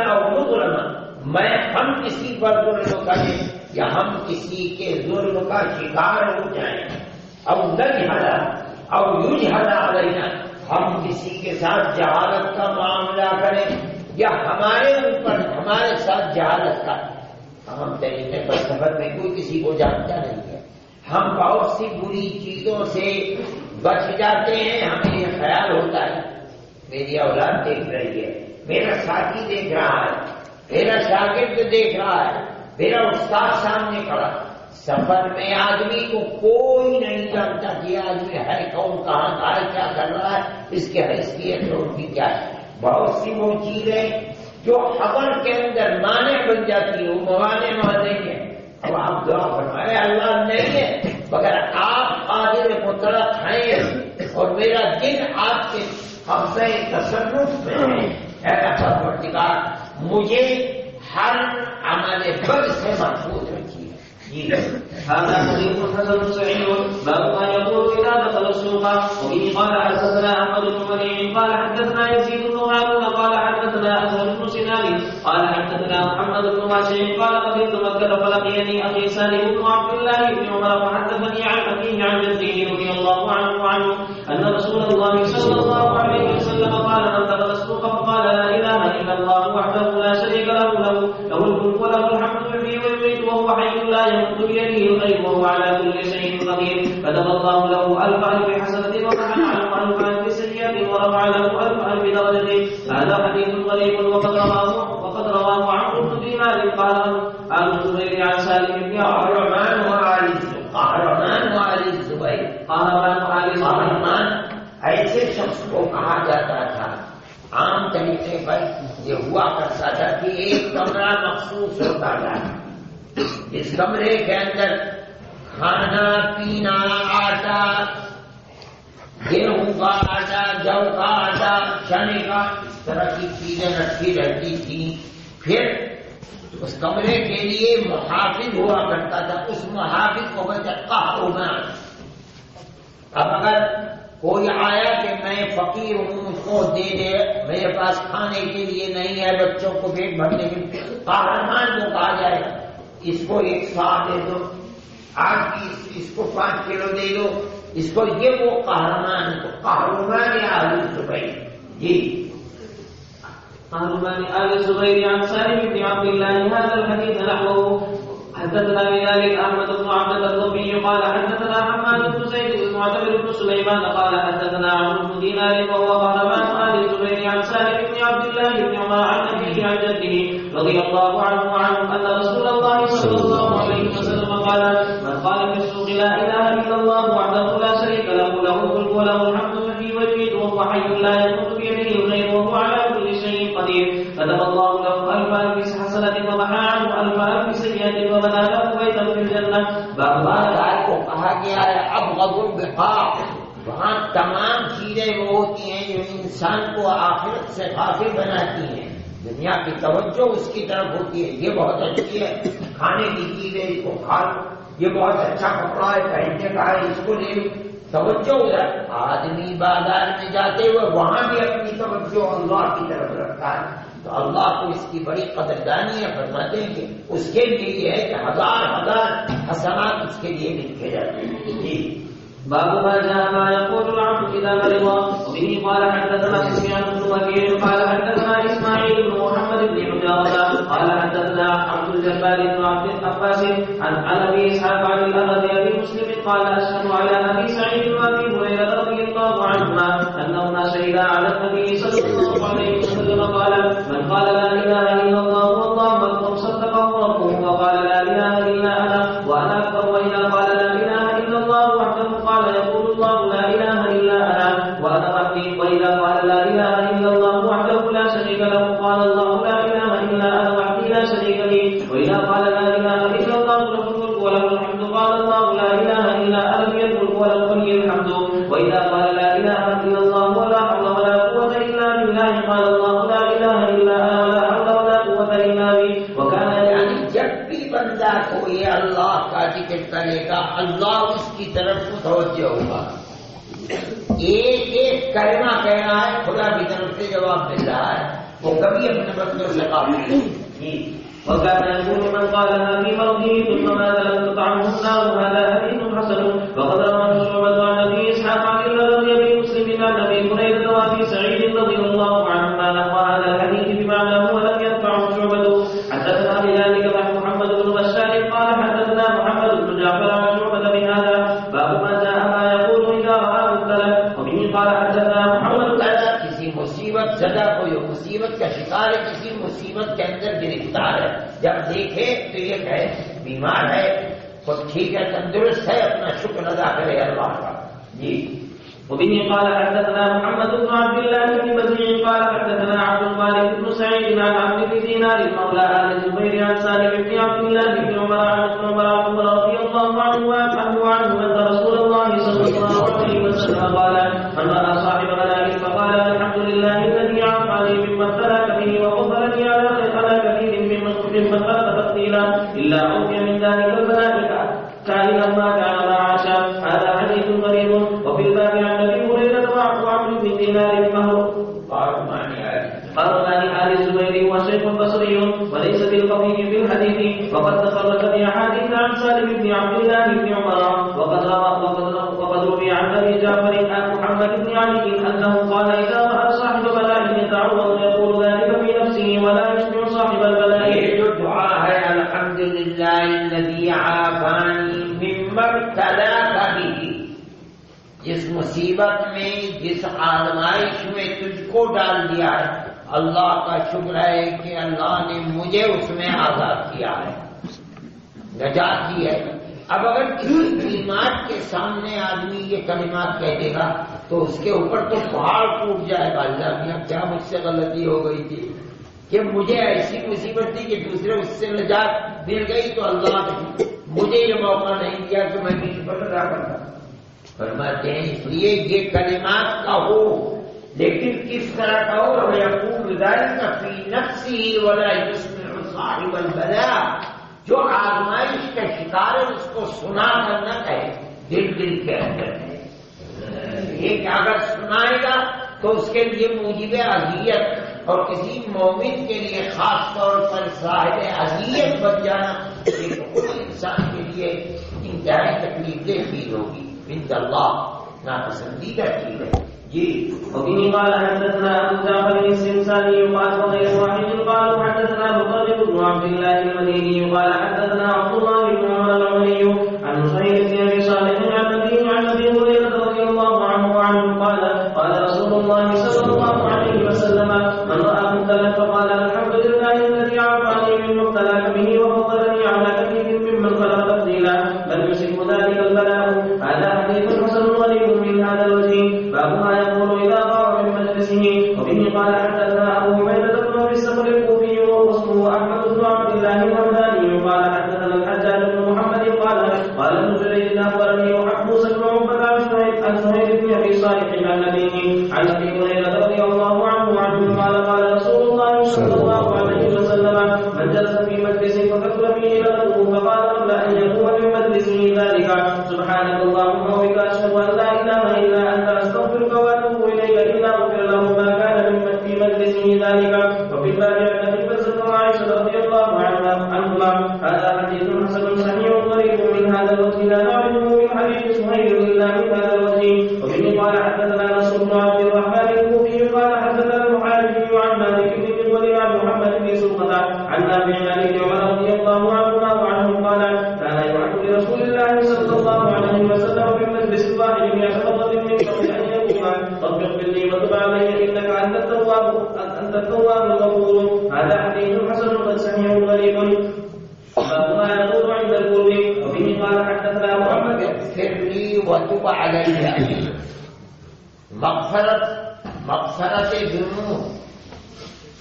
میں ہم کسی پر ظلم کریں یا ہم کسی کے ظلم کا شکار ہو جائیں. او نجہل او یجہل علینا ہم کسی کے ساتھ جہالت کا معاملہ کریں یا ہمارے اوپر ہمارے ساتھ جہالت کا. ہم طریقے پر سفر میں کوئی کسی کو جانتا نہیں ہے. ہم بہت سی بری چیزوں سے بچ جاتے ہیں. ہمیں یہ خیال ہوتا ہے میری اولاد دیکھ رہی ہے, میرا ساتھی دیکھ رہا ہے, میرا شاگرد دیکھ رہا ہے, میرا استاد سامنے کھڑا. سفر میں آدمی کو کوئی نہیں جانتا کہ آدمی ہے کون, کہاں کا ہے, کیا کر رہا ہے, اس کی حیثیت اور ان کی کیا ہے. بہت سی وہ چیزیں جو خبر کے اندر مانع بن جاتی ہے وہ موانع نہیں ہے. اب آپ دعا فرمائے اللہ نہیں ہے مگر آپ قادر مطلق ہیں اور میرا دل آپ کے قبضہ تصرف میں ہے. اے پروردگار مجھے ہر عمل بد سے محفوظ رکھیے. هذا حديث حسن صحيح. باب ما يقول إذا دخل السوق. وبه قال حدثنا أحمد بن منيع قال حدثنا يزيد بن هارون قال حدثنا أسد بن سنان قال حدثنا محمد بن ماشي قال قدمت مكة فلقيني أخي سالم بن عبد الله بن عمر فحدثني عن أبيه عن جده رضي الله عنه أن رسول الله صلى الله عليه وسلم قال من دخل السوق فقال لا إله إلا الله وحده لا شريك له الملك وله الحمد يحيي ويميت وهو حي لا يموت بيده الخير وهو على كل شيء قدير كتب الله له ألف حسنة ومحى عنه ألف سيئة ورفع له ألف درجة. هذا حديث غريب وقد رواه عمرو بن دينار قال عن الزبير عن سالم بن قهرمان وعلي الزبير. قهرمان ایسے شخص کو کہا جاتا تھا عام طریقے پر یہ ہوا کرتا تھا کہ ایک کمرہ مخصوص ہوتا تھا. اس کمرے کے اندر کھانا پینا, آٹا, گیہوں کا آٹا, جو کا آٹا, چنے کا, اس طرح کی چیزیں رکھی رہتی تھیں. پھر اس کمرے کے لیے محافظ ہوا کرتا تھا. اس محافظ کو کہتے قہرمان. اب اگر کوئی آیا کہ میں فقیر ہوں, مجھ کو دے دے, میرے پاس کھانے کے لیے نہیں ہے, بچوں کو پیٹ بھرنے کے لیے, قہرمان کو کہا جائے گا اس کو 100 دے دو, آج کی اس کو 5 کلو دے دو, اس کو یہ وہ قہرمان یا اہل الزبیر. جی عن آل الزبير عن سالم بن عبد الله هذا الحديث نحوه. حدثنا بذلك أحمد بن عبد الضبي قال حدثنا حماد بن زيد المعتمر بن سليمان قال حدثنا عمرو بن دينار وهو قهرمان آل الزبير عن سالم بن عبد الله بن عمر عن أبيه عن جده رضي الله عنه وعنه أن رسول الله صلى الله عليه وسلم قال من قال في السوق لا إله إلا الله وحده لا شريك له له الملك وله الحمد يحيي ويميت وهو حي لا يموت بيده الخير وهو على كل شيء قدير كتب الله له ألف حسنة ومحى عنه ألف سيئة وبنى له بيتا في الجنة. بغداد کو کہا گیا ہے ابغض البقاع، وہاں تمام چیزیں وہ ہوتی ہیں جو انسان کو آخرت سے غافل بناتی ہیں. دنیا کی توجہ اس کی طرف ہوتی ہے، یہ بہت اچھی ہے کھانے کی چیز ہے، اس کو کھا لو، یہ بہت اچھا کپڑا ہے پہننے کا ہے، اس کو لے لو. توجہ ادھر آدمی بازار میں جاتے ہوئے وہاں بھی اپنی توجہ اللہ کی طرف رکھتا ہے، تو اللہ کو اس کی بڑی قدردانی ہے. فرماتے ہیں کہ اس کے لیے یہ ہے کہ ہزار حسنات اس کے لیے لکھے جاتے ہیں. جی باب ما جاء ما يقول العبد اذا مرض. وبه قال حدثنا سفيان بن وكيع قال حدثنا اسماعيل بن محمد بن حجاره قال حدثنا عبد الجبار بن عبد العباس عن ابي اسحاق عن الاغر ابي مسلم قال اشهد على ابي سعيد وابي هريره رضي الله عنهما انهما شهدا على النبي صلى الله عليه وسلم قال من قال لا اله الا الله والله اكبر صدقه ربه وقال لا اله الا انا وانا اكبر. واذا قال لا اله الا الله وحده قال يقول الله لا اله الا انا وانا وحدي. واذا قال لا اله الا الله وحده لا شريك له قال الله لا اله الا انا وحدي لا شريك لي. واذا قال لا اله الا الله له الملك وله الحمد قال الله لا اله الا انا لي الملك وله الحمد. واذا قال لا اله الا الله ولا حول ولا قوه الا بالله قال الله لا اله الا انا ولا حول ولا قوه الا بي. وكان یعنی جب بھی بندہ کو یہ اللہ کا ذکر کرے گا اللہ اس کی طرف متوجہ ہوگا. ایک ایک کلمہ کہنا ہے، خدا کی طرف سے جواب مل رہا ہے، وہ کبھی اپنے بندوں سے قابل نہیں. وكان يقول من قالها في مرضه ثم مات لم تطعمه النار. هذا حديث حسن. وقد رواه شعبة عن ابي اسحاق عن الذي ابي مسلم عن ابي هريره وابي سعيد رضي الله عنهما نحو هذا الحديث بمعناه ولم يرفعه شعبة. حدثنا بذلك محمد بن بشار قال حدثنا محمد بن جعفر عن شعبة بهذا. باب ما جاء ما يقول اذا راى مبتلا. وبه قال حدثنا محمد کسی مصیبت زدہ کو جو مصیبت کا شکار ہے، کسی مصیبت کے اندر گرفتار ہے، جب دیکھے تو یہ کہے بیمار ہے تو ٹھیک ہے تندرست ہے، اپنا شکر ادا کرے اللہ کا. جی وبه قال حدثنا محمد بن عبد الله بن بديع قال حدثنا عبد المالك بن سعيد عن عبد بن دينار مولى آل الزبير عن سالم بن عبد الله بن عمر عن عمر رضي الله عنه أن رسول الله صلى الله عليه وسلم قال من رأى صاحب غنائم فقال الحمد لله الذي عافاني مما ابتلاك به وفضلني على كثير ممن خلق تفضيلا إلا أوتي من ذلك الملائكة كائنا ما كان ما عاش. هذا حديث غريب. وفي الباب عن ابي هريره وعمرو بن دينار قال آل الزبير وشيخ بصري وليس بالقوي في الحديث. وقد تخرج في احاديث عن سالم بن عبد الله بن عمر. وقد روي عن ابي جعفر عن محمد بن علي انه قال اذا راى صاحب بلاء يتعوض يقول ذلك في نفسه ولا يشبع صاحب البلاء. دعاء الحمد لله الذي عافاني مما ابتلاك به. جس مصیبت میں جس آزمائش میں تجھ کو ڈال دیا ہے، اللہ کا شکر ہے کہ اللہ نے مجھے اس میں آزاد کیا ہے، نجات دی ہے. اب اگر کسی کلمات کے سامنے آدمی یہ کلمات کہہ دے گا تو اس کے اوپر تو پہاڑ ٹوٹ جائے گا. اللہ کیا مجھ سے غلطی ہو گئی تھی کہ مجھے ایسی مصیبت تھی کہ دوسرے اس سے نجات مل گئی، تو اللہ نے مجھے یہ موقع نہیں دیا کہ میں کسی پر ادا کرتا. فرماتے ہیں اس لیے یہ کلمات کہو، لیکن کس طرح کہو؟ یقول ذلک فی نفسہ ولا یسمع صاحب البلاء. جو آزمائش کا شکار ہے اس کو سنا کر نہ کہے، دل کے اندر ہے. یہ کہ اگر سنائے گا تو اس کے لیے موجب اذیت، اور کسی مومن کے لیے خاص طور پر صاحب اذیت بن جانا ایک خود انسان کے لیے انتہائی تکلیف دہ چیز ہوگی. عند اللہ ناپسندیدہ چیز ہے. وبه قال حدثنا أبو جعفر السمساني قال وغير واحد قالوا حدثنا مطرف بن عبد الله المديني قال حدثنا عبد الله بن عمر العمري عن سعيد بن أبي صالح عن أبي هريرة رضي الله عنه قال رسول الله صلى الله عليه وسلم من رأى مبتلا فقال الحمد لله الذي عافاني من مبتلاك به وفضلني على كثير ممن خلق تفضيلا بل يصيب ذلك البلاء. هذا حديث حسن غريب من هذا الوجه. باب ما يقول إذا ضاع من مجلسه. وبه قال حدثنا أبو عبيدة بن أبي الصخر الكوفي واسمه أحمد بن عبد الله الحمداني قال حدثنا الحجاج بن محمد قال ابن جريج أخبرني وحفص بن عقبة عن سهيل بن أبي صالح عن أبيه عن أبي هريرة رضي الله عنه قال رسول الله صلى الله عليه وسلم من جلس في مجلس فكثر فيه لغته فقال قبل أن يقوم من مجلسه ذلك سبحانك اللهم وبك أشهد أن لا إله إلا أنت أستغفرك وأتوب إليك إلا غفر له ما كان في مجلسه ذلك. وفي الباب عن أبي بكر وعائشة رضي الله عنهما. هذا حديث حسن صحيح غريب من هذا الوجه لا نعرفه من حديث سهيل إلا من هذا الوجه. وبه قال حدثنا نصر بن عبد الرحمن الكوفي قال حدثنا المحاربي عن مالك بن مغول عن محمد بن سلطة عن نافع عن ابن عمر رضي الله عنهما وعنه قال كان يعد لرسول الله صلى الله عليه وسلم في المجلس الواحد من خطبة من قبل أن يقوم طبق باللي وتب علي إنك أنت التواب الغفور. هذا حديث حسن قد صحيح غريب. باب ما يقول عند القرب. وبه قال حدثنا محمد اغفر لي وتب علي. مغفرت ذنوب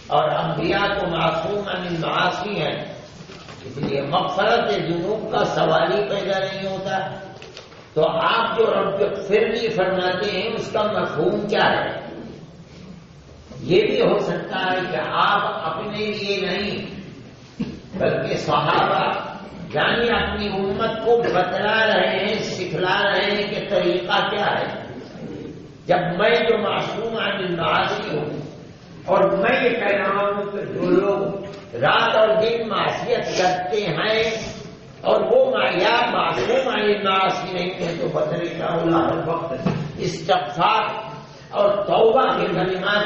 اور انبیاء کو معصوم عن المعاصی ہیں، اس لیے مغفرت ذنوب کا سوال ہی پیدا نہیں ہوتا. تو آپ جو رب اغفر لی فرماتے ہیں اس کا مفہوم کیا ہے؟ یہ بھی ہو سکتا ہے کہ آپ اپنے لیے نہیں بلکہ صحابہ یعنی اپنی امت کو بتلا رہے ہیں، سکھلا رہے ہیں کہ طریقہ کیا ہے. جب میں جو معصوم عن المعاصی ہوں اور میں یہ کہہ رہا ہوں کہ جو لوگ رات اور دن معصیت کرتے ہیں اور وہ معصوم عن المعاصی نہیں ہے تو بدلے کا ہر وقت استغفار اور توبہ کے کلمات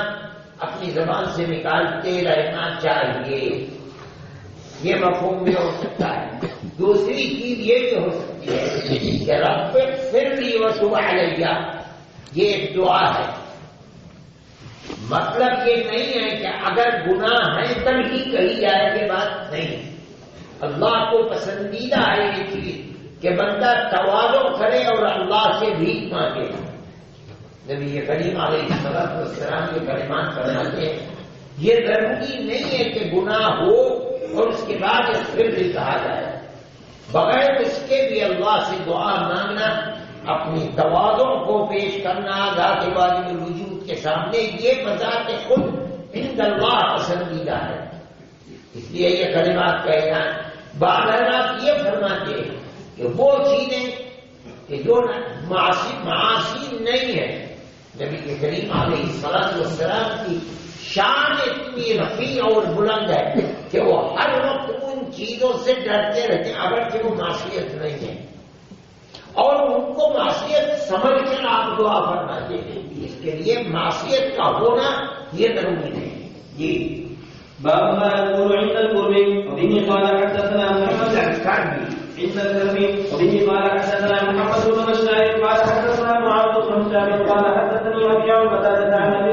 اپنی زبان سے نکالتے رہنا چاہیے. یہ مفہوم بھی ہو سکتا ہے. دوسری چیز یہ بھی ہو سکتی ہے کہ رب اغفر لی وتب علی، یہ ایک دعا ہے. مطلب یہ نہیں ہے کہ اگر گناہ ہے تب ہی کہی جائے کہ بات نہیں. اللہ کو پسندیدہ ہے یہ چیز کہ بندہ تواضع کرے اور اللہ سے بھیک مانگے. نبی کریم علیہ السلام کے کلمات فرماتے ہیں یہ ضروری نہیں ہے کہ گناہ ہو اور اس کے بعد پھر بھی کہا جائے. بغیر اس کے بھی اللہ سے دعا مانگنا، اپنی تواضع کو پیش کرنا ذات واجب الوجود کے سامنے، یہ بذات خود عند اللہ پسندیدہ ہے. اس لیے یہ کلمات کہنا. بعض حضرات یہ فرماتے ہیں کہ وہ چیزیں کہ جو معاصی نہیں ہے، نبی کے کریم علیہ السلام کی شان اتنی رفیع اور بلند ہے کہ وہ ہر وقت ان چیزوں سے ڈرتے رہتے ہیں اگرچہ وہ معصیت نہیں ہے، اور ان کو معصیت سمجھ کر آپ دعا فرماتے ہیں. اس کے لیے معصیت کا ہونا یہ ضروری نہیں. جی باب ما يقول عند القرب. وبه قال حدثنا محمد عند الكرب. وبه قال حدثنا محمد بن بشار قال حدثنا معاذ بن هشام قال حدثني ابي عن قتادة عن ابي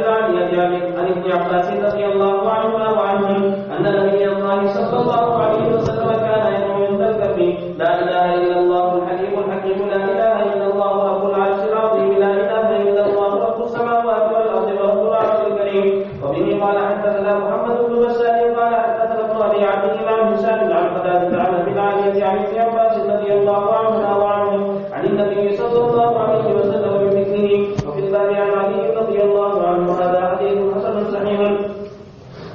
عن ابن عباس رضي الله عنهما وعنهم ان نبي الله صلى الله عليه وسلم كان يقول عند الكرب لا اله الا الله الحليم الحكيم لا اله الا الله رب العرش العظيم لا اله الا الله رب السماوات والارض ورب العرش الكريم. وبه قال حدثنا محمد بن بشار قال حدثنا ابن ابي عبد عن هشام عن قتادة عن ابي العالية عن ابن عباس رضي الله عنهما وعنهم عن النبي صلى الله عليه وسلم بمثله. وفي الباب عن علي رضي الله عنه. هذا حديث حسن صحيح.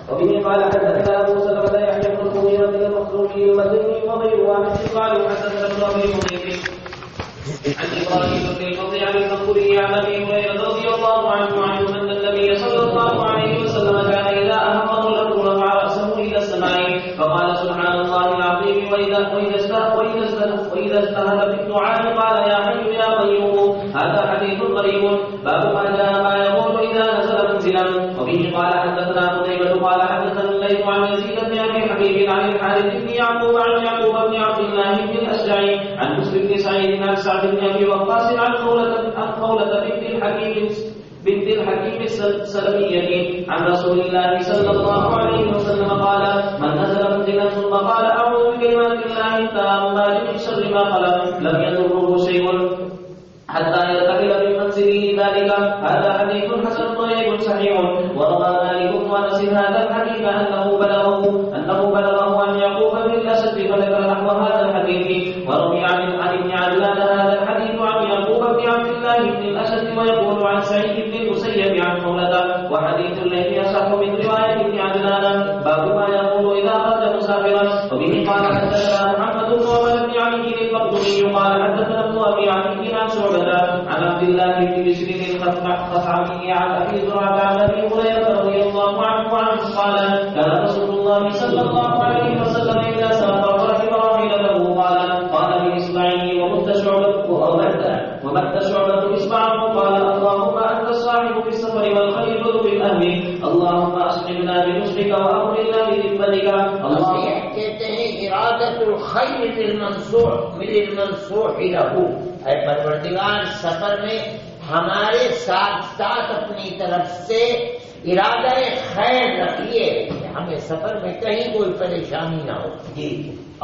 وبه قال حدثنا ابو سلمة يحيى بن المغيرة المخزومي المدني وغير واحد قال حدثنا ابن ابي مغيث عن ابراهيم بن الفضل عن المنصوري عن ابي هريرة رضي الله عنه ان النبي صلى الله عليه وسلم كان اذا اهمه الامر رفع راسه الى السماء فقال سبحان الله العظيم. وإذا اجتهد في الدعاء قال يا حي يا قيوم. هذا حديث غريب. باب ما جاء ما يقول إذا نزل منزلا. وبه قال حدثنا قتيبة قال حدثنا الليث عن يزيد بن أبي حبيب عن الحارث بن يعقوب عن يعقوب بن عبد الله بن الأشجعي عن مسلم بن سعيد عن سعد بن أبي وقاص عن خولة بنت الحكيم السلمية عن رسول الله صلى الله عليه وسلم قال من نزل منزلا ثم قال أعوذ بكلمات الله التامات من شر ما خلق لم يضره شيء حتى يرتحل من منزله ذلك. هذا حديث حسن طيب صحيح. وروى مالك وانس هذا الحديث انه بلغه ان يعقوب بن الاسد فذكر نحو هذا الحديث. وروي عن ابن عجلان هذا الحديث عن يعقوب بن عبد الله بن الاسد ويقول عن سعيد بن المسيب عن خولة. وحديث الذي يصح من روايه ابن عجلان. باب ما يقول اذا خرج مسافرا. وبه قال حدثنا محمد بن عمر بن علي المقدوني قال حدثنا ابن ابي علي عن شعبة عن عبد الله بن بشر الخثعمي عن ابي زرعه عن ابي هريره رضي الله عنه قال كان رسول الله صلى الله عليه وسلم اذا سافر وركب راحلته قال باصبعه ومد شعبة اصبعه قال اللهم انت الصاحب في السفر والخليفه في الاهل اللهم اصلحنا بنصرك وامرنا بذمتك. اللہ کہتے ہیں ارادت الخیر للمنصوح له. اے پروردگار سفر میں ہمارے ساتھ ساتھ اپنی طرف سے ارادہ خیر رکھیے کہ ہمیں سفر میں کہیں کوئی پریشانی نہ ہو. جی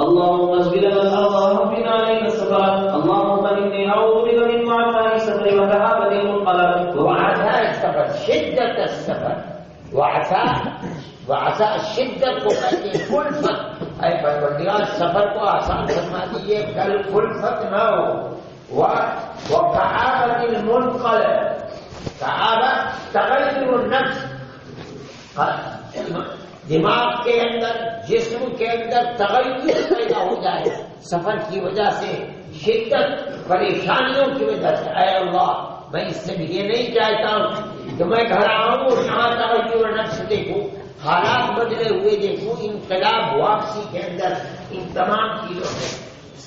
اللهم اصبر لنا الارض وحفظنا عليك السفر. اللهم اني اعوذ بك من وعثاء السفر وكآبة المنقلب. وعثاء السفر شدت السفر. وعثاء شدت کو کہتے ہیں کلفت. اے پروردگار سفر کو آسان فرما دیجیے کل کلفت نہ ہو. وكآبة المنقلب. کآبہ تغیر النفس. دماغ کے اندر جسم کے اندر تغیر پیدا ہو جائے سفر کی وجہ سے شدت پریشانیوں کی وجہ سے. اے اللہ میں اس سے بھی یہ نہیں چاہتا ہوں کہ میں گھر آؤں اور یہاں تغیر نفس دیکھوں حالات بدلے ہوئے دیکھوں انقلاب واپسی کے اندر ان تمام چیزوں میں.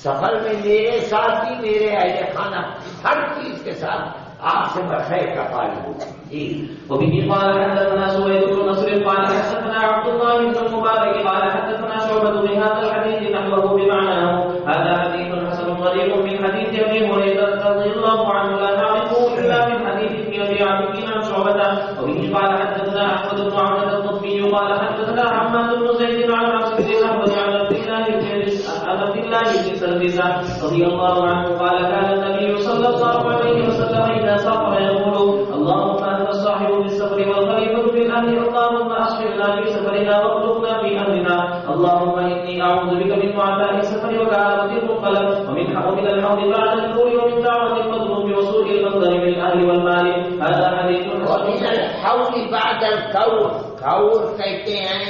سفر میں میرے ساتھی میرے اہل خانہ ہر چیز کے ساتھ آپ سے میں خیر کا طالب ہوں. جی وبه قال حدثنا سويد بن نصر قال حدثنا عبد الله بن المبارك قال حدثنا شعبة بهذا الحديث نحوه بمعناه. هذا حديث حسن غريب من حديث ابي هريرة رضي الله عنه لا نعرفه الا من حديث ابن ابي عبد عن شعبة. وبه قال حدثنا احمد بن عبد الطبي قال حدثنا حماد بن زيد عن عاصم بن احمد عن عبد الله بن سلمة رضي الله عنه قال كان النبي صلى الله عليه وسلم اذا سافر يقول اللهم انت الصاحب في السفر والخليفة في الاهل اللهم اصلحنا في سفرنا واخلفنا في اهلنا اللهم اني اعوذ بك من وعثاء السفر وكآبة المنقلب ومن الحوض بعد الطول ومن دعوة المظلوم وسوء المنظر بالاهل والمال. هذا حديث ومن الحوض بعد الكور. کور کہتے ہیں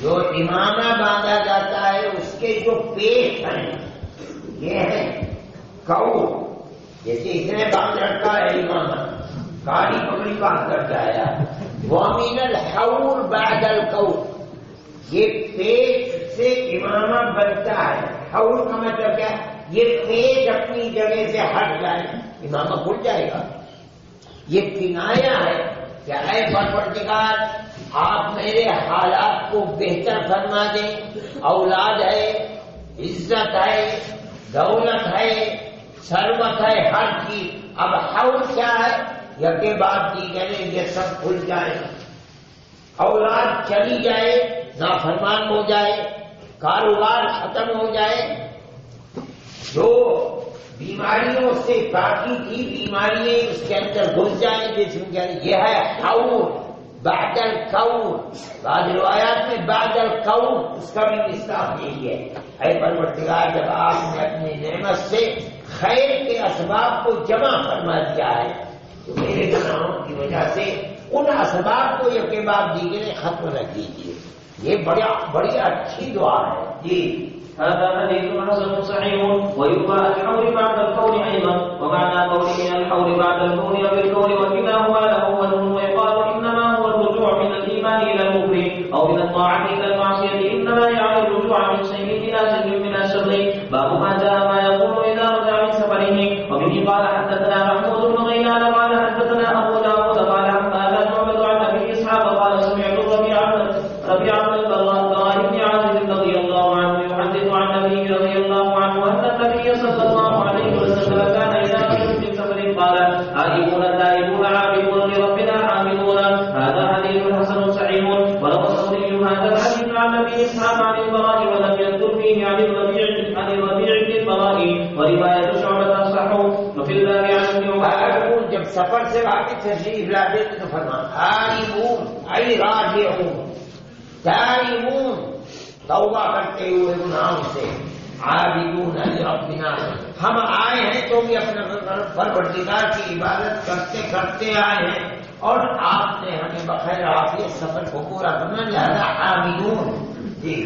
جو امامہ باندھا جاتا ہے اس کے جو پیش ہیں یہ ہے کور. جیسے اس نے باندھ رکھا ہے امامہ کالی پگڑی باندھ کر جایا. وَمِنَ الْحَوْرِ بَعْدَ الْقَوْرِ. یہ پیش سے امامہ بنتا ہے. حور کا مطلب کیا؟ یہ پیش اپنی جگہ سے ہٹ جائے امامہ کھل جائے گا. یہ کنایا ہے کہ اے پروردگار آپ میرے حالات کو بہتر فرما دیں. اولاد ہے, عزت ہے, دولت ہے, ثروت ہے, ہر چیز. اب حول کیا ہے؟ یکے بعد دیگرے یہ سب کھل جائے, اولاد چلی جائے, نافرمان ہو جائے, کاروبار ختم ہو جائے, جو بیماریوں سے باقی تھی بیماریاں اس کے اندر گھس جائیں جسم کے اندر. یہ ہے حول بعد الکون. بعض روایات میں بعد الکون اس کا بھی مصداق یہی ہے. اے پروردگار جب آپ نے اپنی نعمت سے خیر کے اسباب کو جمع فرما دیا ہے تو میرے گناہوں کی وجہ سے ان اسباب کو یکے بعد دیگرے ختم نہ کیجیے. یہ بڑی اچھی دعا ہے. جی هذا حديث حسن صحيح. ويقال الحول بعد الكون ايضا ومعنى قوله الحول بعد الكون بالكون وكلاهما له وجه. ويقال انما هو الرجوع من الايمان إلى الكفر أو من الطاعة إلى المعصية إنما يعني الرجوع من شيء إلى شيء من الشر. باب ما جاء ما يقول إذا رجع من سفره. وبه قال حدثنا محمود بن غيلان قال حدثنا أبو داود قال حدثنا شعبة عن أبي إسحاق قال سمعت ربيعة البراء بن عازب رضي الله عنه يحدث عن أبيه رضي الله عنه أن النبي صلى الله عليه وسلم كان إذا رجع من سفر قال آيبون تائبون عابدون لربنا حامدون. هذا حديث حسن صحيح. وروى الثوري هذا الحديث عن أبي إسحاق عن البراء ولم يذكر فيه عن الربيع بن البراء ورواية شعبة أصح. وفي الباب عن ابن عمر جب سفر سے واپس تشریف لاتے تو فرمایا آئبون ای راجعون تائبون توبہ کرتے ہوئے گناہوں سے عابدون لربنا ہم آئے ہیں تو بھی اپنے پروردگار کی عبادت کرتے کرتے آئے ہیں اور آپ نے ہمیں بخیر عافیت سفر کو پورا کرنا لہذا عابدون. جی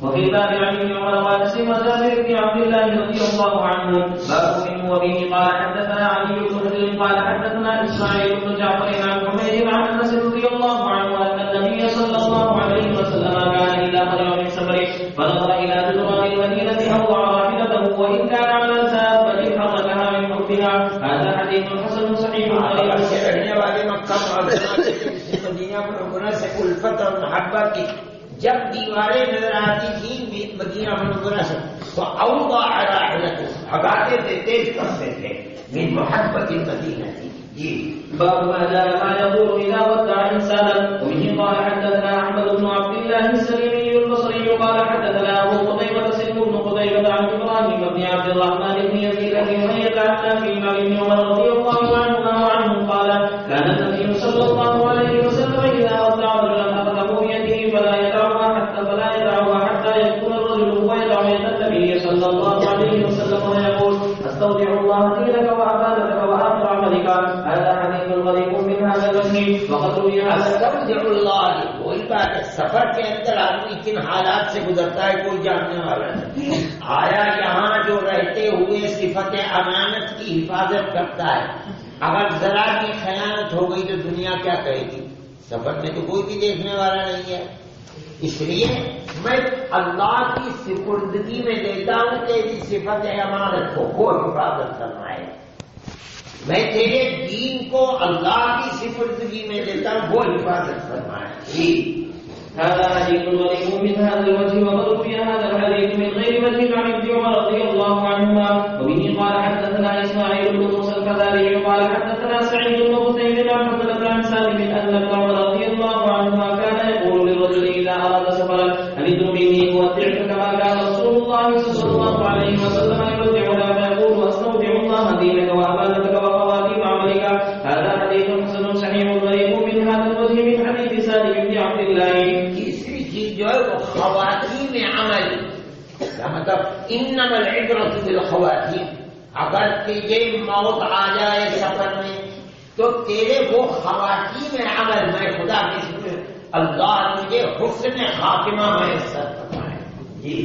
وفي الباب عن ابن عمر وانس وجابر بن عبد الله رضي الله عنه باب منه. وبه قال حدثنا علي بن حجر قال حدثنا اسماعيل بن جعفر عن حميد عن انس رضي الله عنه ان النبي صلى الله عليه وسلم كان اذا خرج من سفره فنظر الى جدران المدينه او راحلته وان كان على دابه حركها من حبها. هذا حديث حسن صحيح. رہنے والے مکہ مدینہ منورہ سے الفت اور محبت کی جب دیواریں نظر آتی تھیں مدینہ منورہ سے تو اوضاع راحلته بھگاتے تھے تیز کرتے تھے من محبت المدینہ. جی باب ما جاء ما يقول اذا ودع انسانا. وبه قال حدثنا احمد بن عبد الله السلمي البصري قال حدثنا ابو قتيبة سلم بن قتيبة عن ابراهيم بن عبد الرحمن بن يزيد بن مهية عن نافع عن ابن عمر رضي الله عنهما وعنه قال كان النبي صلى الله عليه وسلم اذا ودع رجلا اخذه بيده فلا يدعها حتى يكون الرجل ويدع يد النبي صلى الله عليه وسلم ويقول استودع الله دينك وامانتك واخر عملك. هذا حديث غريب من هذا الوجه وقد روي استودع اللہ. وہی بات ہے سفر کے اندر آدمی کن حالات سے گزرتا ہے کوئی جاننے والا نہیں. آیا یہاں جو رہتے ہوئے صفت امانت کی حفاظت کرتا ہے اگر ذرا کی خیانت ہو گئی تو دنیا کیا کہے گی. سفر میں تو کوئی بھی دیکھنے والا نہیں ہے. اس لیے میں اللہ کی سپردگی میں دیتا ہوں تیری صفت امانت کو وہ حفاظت کرنا ہے. میں تیرے دین کو اللہ کی سپردگی میں دیتا ہوں وہ حفاظت کرنا ہے. جی هذا حديث غريب من هذا الوجه وقد روي هذا الحديث من غير وجه عن ابن عمر رضي الله عنهما. وبه قال حدثنا اسماعيل بن موسى الفزاري قال حدثنا سعيد بن قتيبة عن حمزة عن سالم ان ابن عمر رضي الله عنهما كان يقول للرجل اذا اراد سفرا ان ادركني اودعك كما كان رسول الله صلى الله عليه وسلم يودعنا فيقول استودع الله دينك وامانتك وخواتيم عملك. هذا حديث حسن صحيح غريب من هذا الوجه من حديث سالم بن عبد الله. تیسری چیز جو ہے وہ خواتین عمل. کیا مطلب انما العبرۃ بالخواتین. اگر تجھے موت آ جائے سفر میں تو تیرے وہ خواتین عمل میں خدا کی اللہ تجھے حسن خاتمہ میسر فرمائے. جی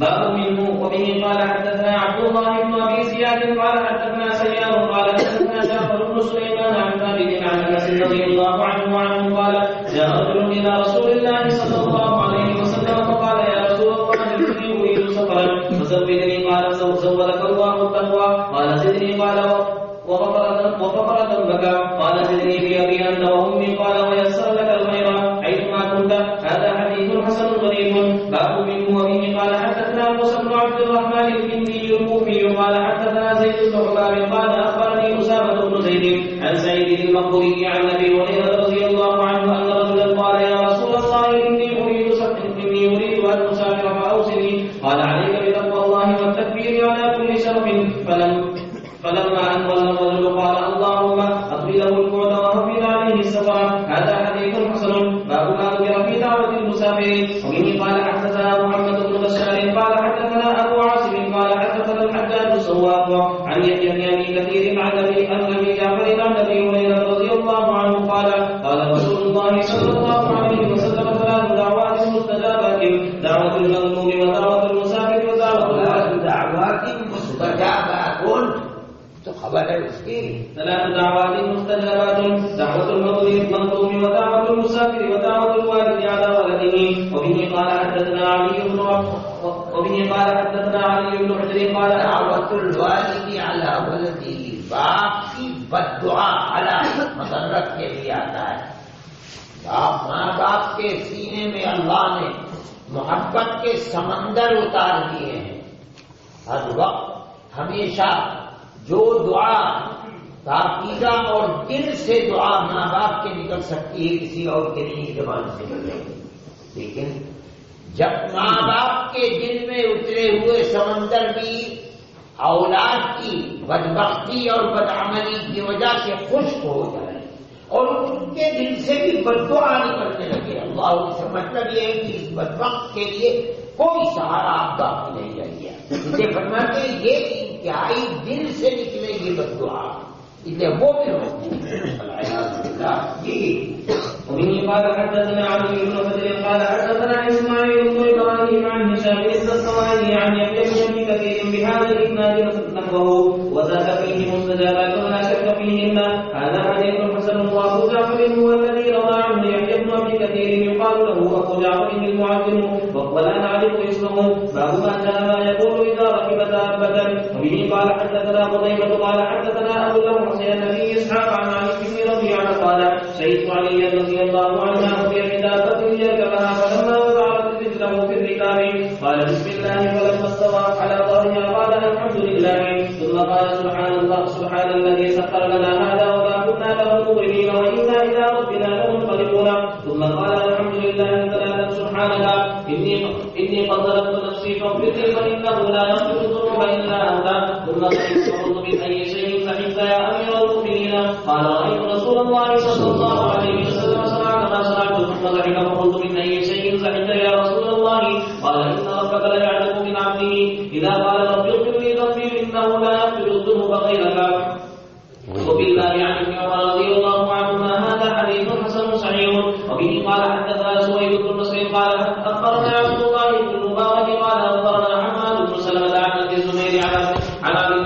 باب منه. وبه قال حدثنا عبد الله بن ابي زياد قال حدثنا سيار قال حدثنا جعفر بن سليمان عن ثابت عن انس رضي الله عنه قال جاء رجل الى رسول الله صلى الله عليه وسلم فقال يا رسول الله اني اريد سفرا فزودني. قال زودك الله التقوى. قال زدني. قال وفقر ذنبك. قال زدني بأبي أنت وأمي. قال ويسر لك الخير حيثما كنت. هذا حديث حسن غريب. باب منه. وبه قال حدثنا موسى بن عبد الرحمن الكندي الكوفي قال حدثنا زيد بن حباب قال أخبرني أسامة بن زيد عن سعيد المقبري عن أبي هريرة رضي الله عنه أن رجلا قال يا رسول الله إني أريد أن أسافر فأوصني. قال عليك بتقوى الله والتكبير على كل شرف. فلما أن ولى الرجل قال اللهم أطوي له البعد وهون عليه السفر. هذا حديث حسن. باب ما ذكر في دعوة المسافر. وبه قال حدثنا محمد بن بشار قال حدثنا أبو عاصم قال حدثنا الحجاج السواق عن يحيى بن أبي كثير عن أبي جعفر عن أبي هريرة رضي الله عنه قال قال رسول الله صلى الله عليه وسلم ثلاث دعوات مستجابات دعوة المظلوم ودعوة المسافر ودعوة دعوات مستجابات. تو خبر ہے اس کی. ثلاث دعوات مستجابات دعوة المظلوم ودعوة المسافر ودعوة الوالد على ولده. وبه قال حدثنا علي بن حجر قال دعوت الوالد علی ولده، باپ کی بد دعا علی مضرت کے لیے آتا ہے. ماں باپ کے سینے میں اللہ نے محبت کے سمندر اتار دیے ہیں. ہر وقت ہمیشہ جو دعا تاکیدہ اور دل سے دعا ماں باپ کے نکل سکتی ہے کسی اور کے نہیں زبان سے نکلے گی. لیکن جب ماں باپ کے دل میں اترے ہوئے سمندر بھی اولاد کی بدبختی اور بدعملی کی وجہ سے خشک ہو جائے اور ان کے دل سے بھی بددعا نکلنے لگے، اللہ سے مطلب یہ ہے کہ اس بدبخت کے لیے کوئی سہارا آپ باقی نہیں رہ گیا. اسے فرماتے ہیں یہ انتہائی دل سے نکلے گی بددعا، اسے وہ بھی ہوتی ہے. جی وبه قال حدثنا علي بن حجر قال حدثنا اسماعيل بن ابراهيم عن هشام بن الصواني عن يحيى بن كثير بهذا الاسناد نحوه وزاد فيه مستجابات ولا شك فيهن. هذا حديث حسن وابو جعفر هو الذي روى عنه يحيى بن ابي كثير يقال له ابو جعفر المعظم ولا نعرف اسمه. باب ما جاء ما يقول اذا ركب دابه. وبه قال حدثنا قتيبة قال حدثنا ابو له حسين بن اسحاق عن علي بن ربيعة قال شهدت علي رضي الله عنه في بدابة يركبها فلما وضعت رجله في الركاب قال بسم الله فلما استوى على ظهرها قال الحمد لله ثم قال سبحان الله سبحان الذي سخر لنا هذا وما كنا له مقرنين وإنا إلى ربنا لمنقلبون. ثم قال الحمد لله ثلاثا سبحانك إني قد ظلمت نفسي فاغفر لي فإنه لا يغفر الذنوب إلا أنت. ثم قلت من أي شيء سحبت يا أمير المؤمنين؟ قال رأيت رسول الله صلى الله عليه وسلم صنع كما صنعت. ثم ضحك فقلت من أي شيء سحبت يا رسول الله؟ قال إن ربك ليعلم من عبده إذا قال رب اغفر لي ذنبي إنه لا يغفر الذنوب غيرك. وبالله عن ابن عمر رضي الله عنهما هذا حديث حسن صحيح. وبه قال حدثنا سويد بن مسلم قال أخبرنا عبد الله بن المبارك قال أخبرنا حماد بن سلمة عن أبي الزبير عن عبد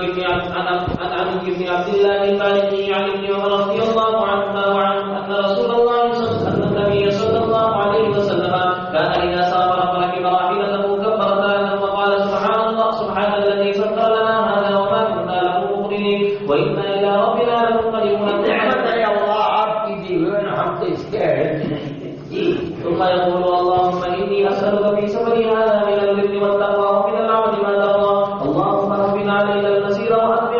بن عبد الله الباهلي عن ابن عمر رضي الله عنهما وعنه أن رسول الله أن النبي صلى الله عليه وسلم كان إذا سافر فركب راحلته كبر ثلاثا وقال سبحان الله سبحان الذي سخر لنا هذا وما كنا له مقرنين وإنا إلى ربنا لمنقلبون. نعمت ہے اللہ آپ کی دی ہوئے ہم تو اس کے ثم يقول اللهم إني أسألك في سفري هذا من البر والتقوى ومن العمل ما ترضى. اللهم اهدنا علينا المسير واهد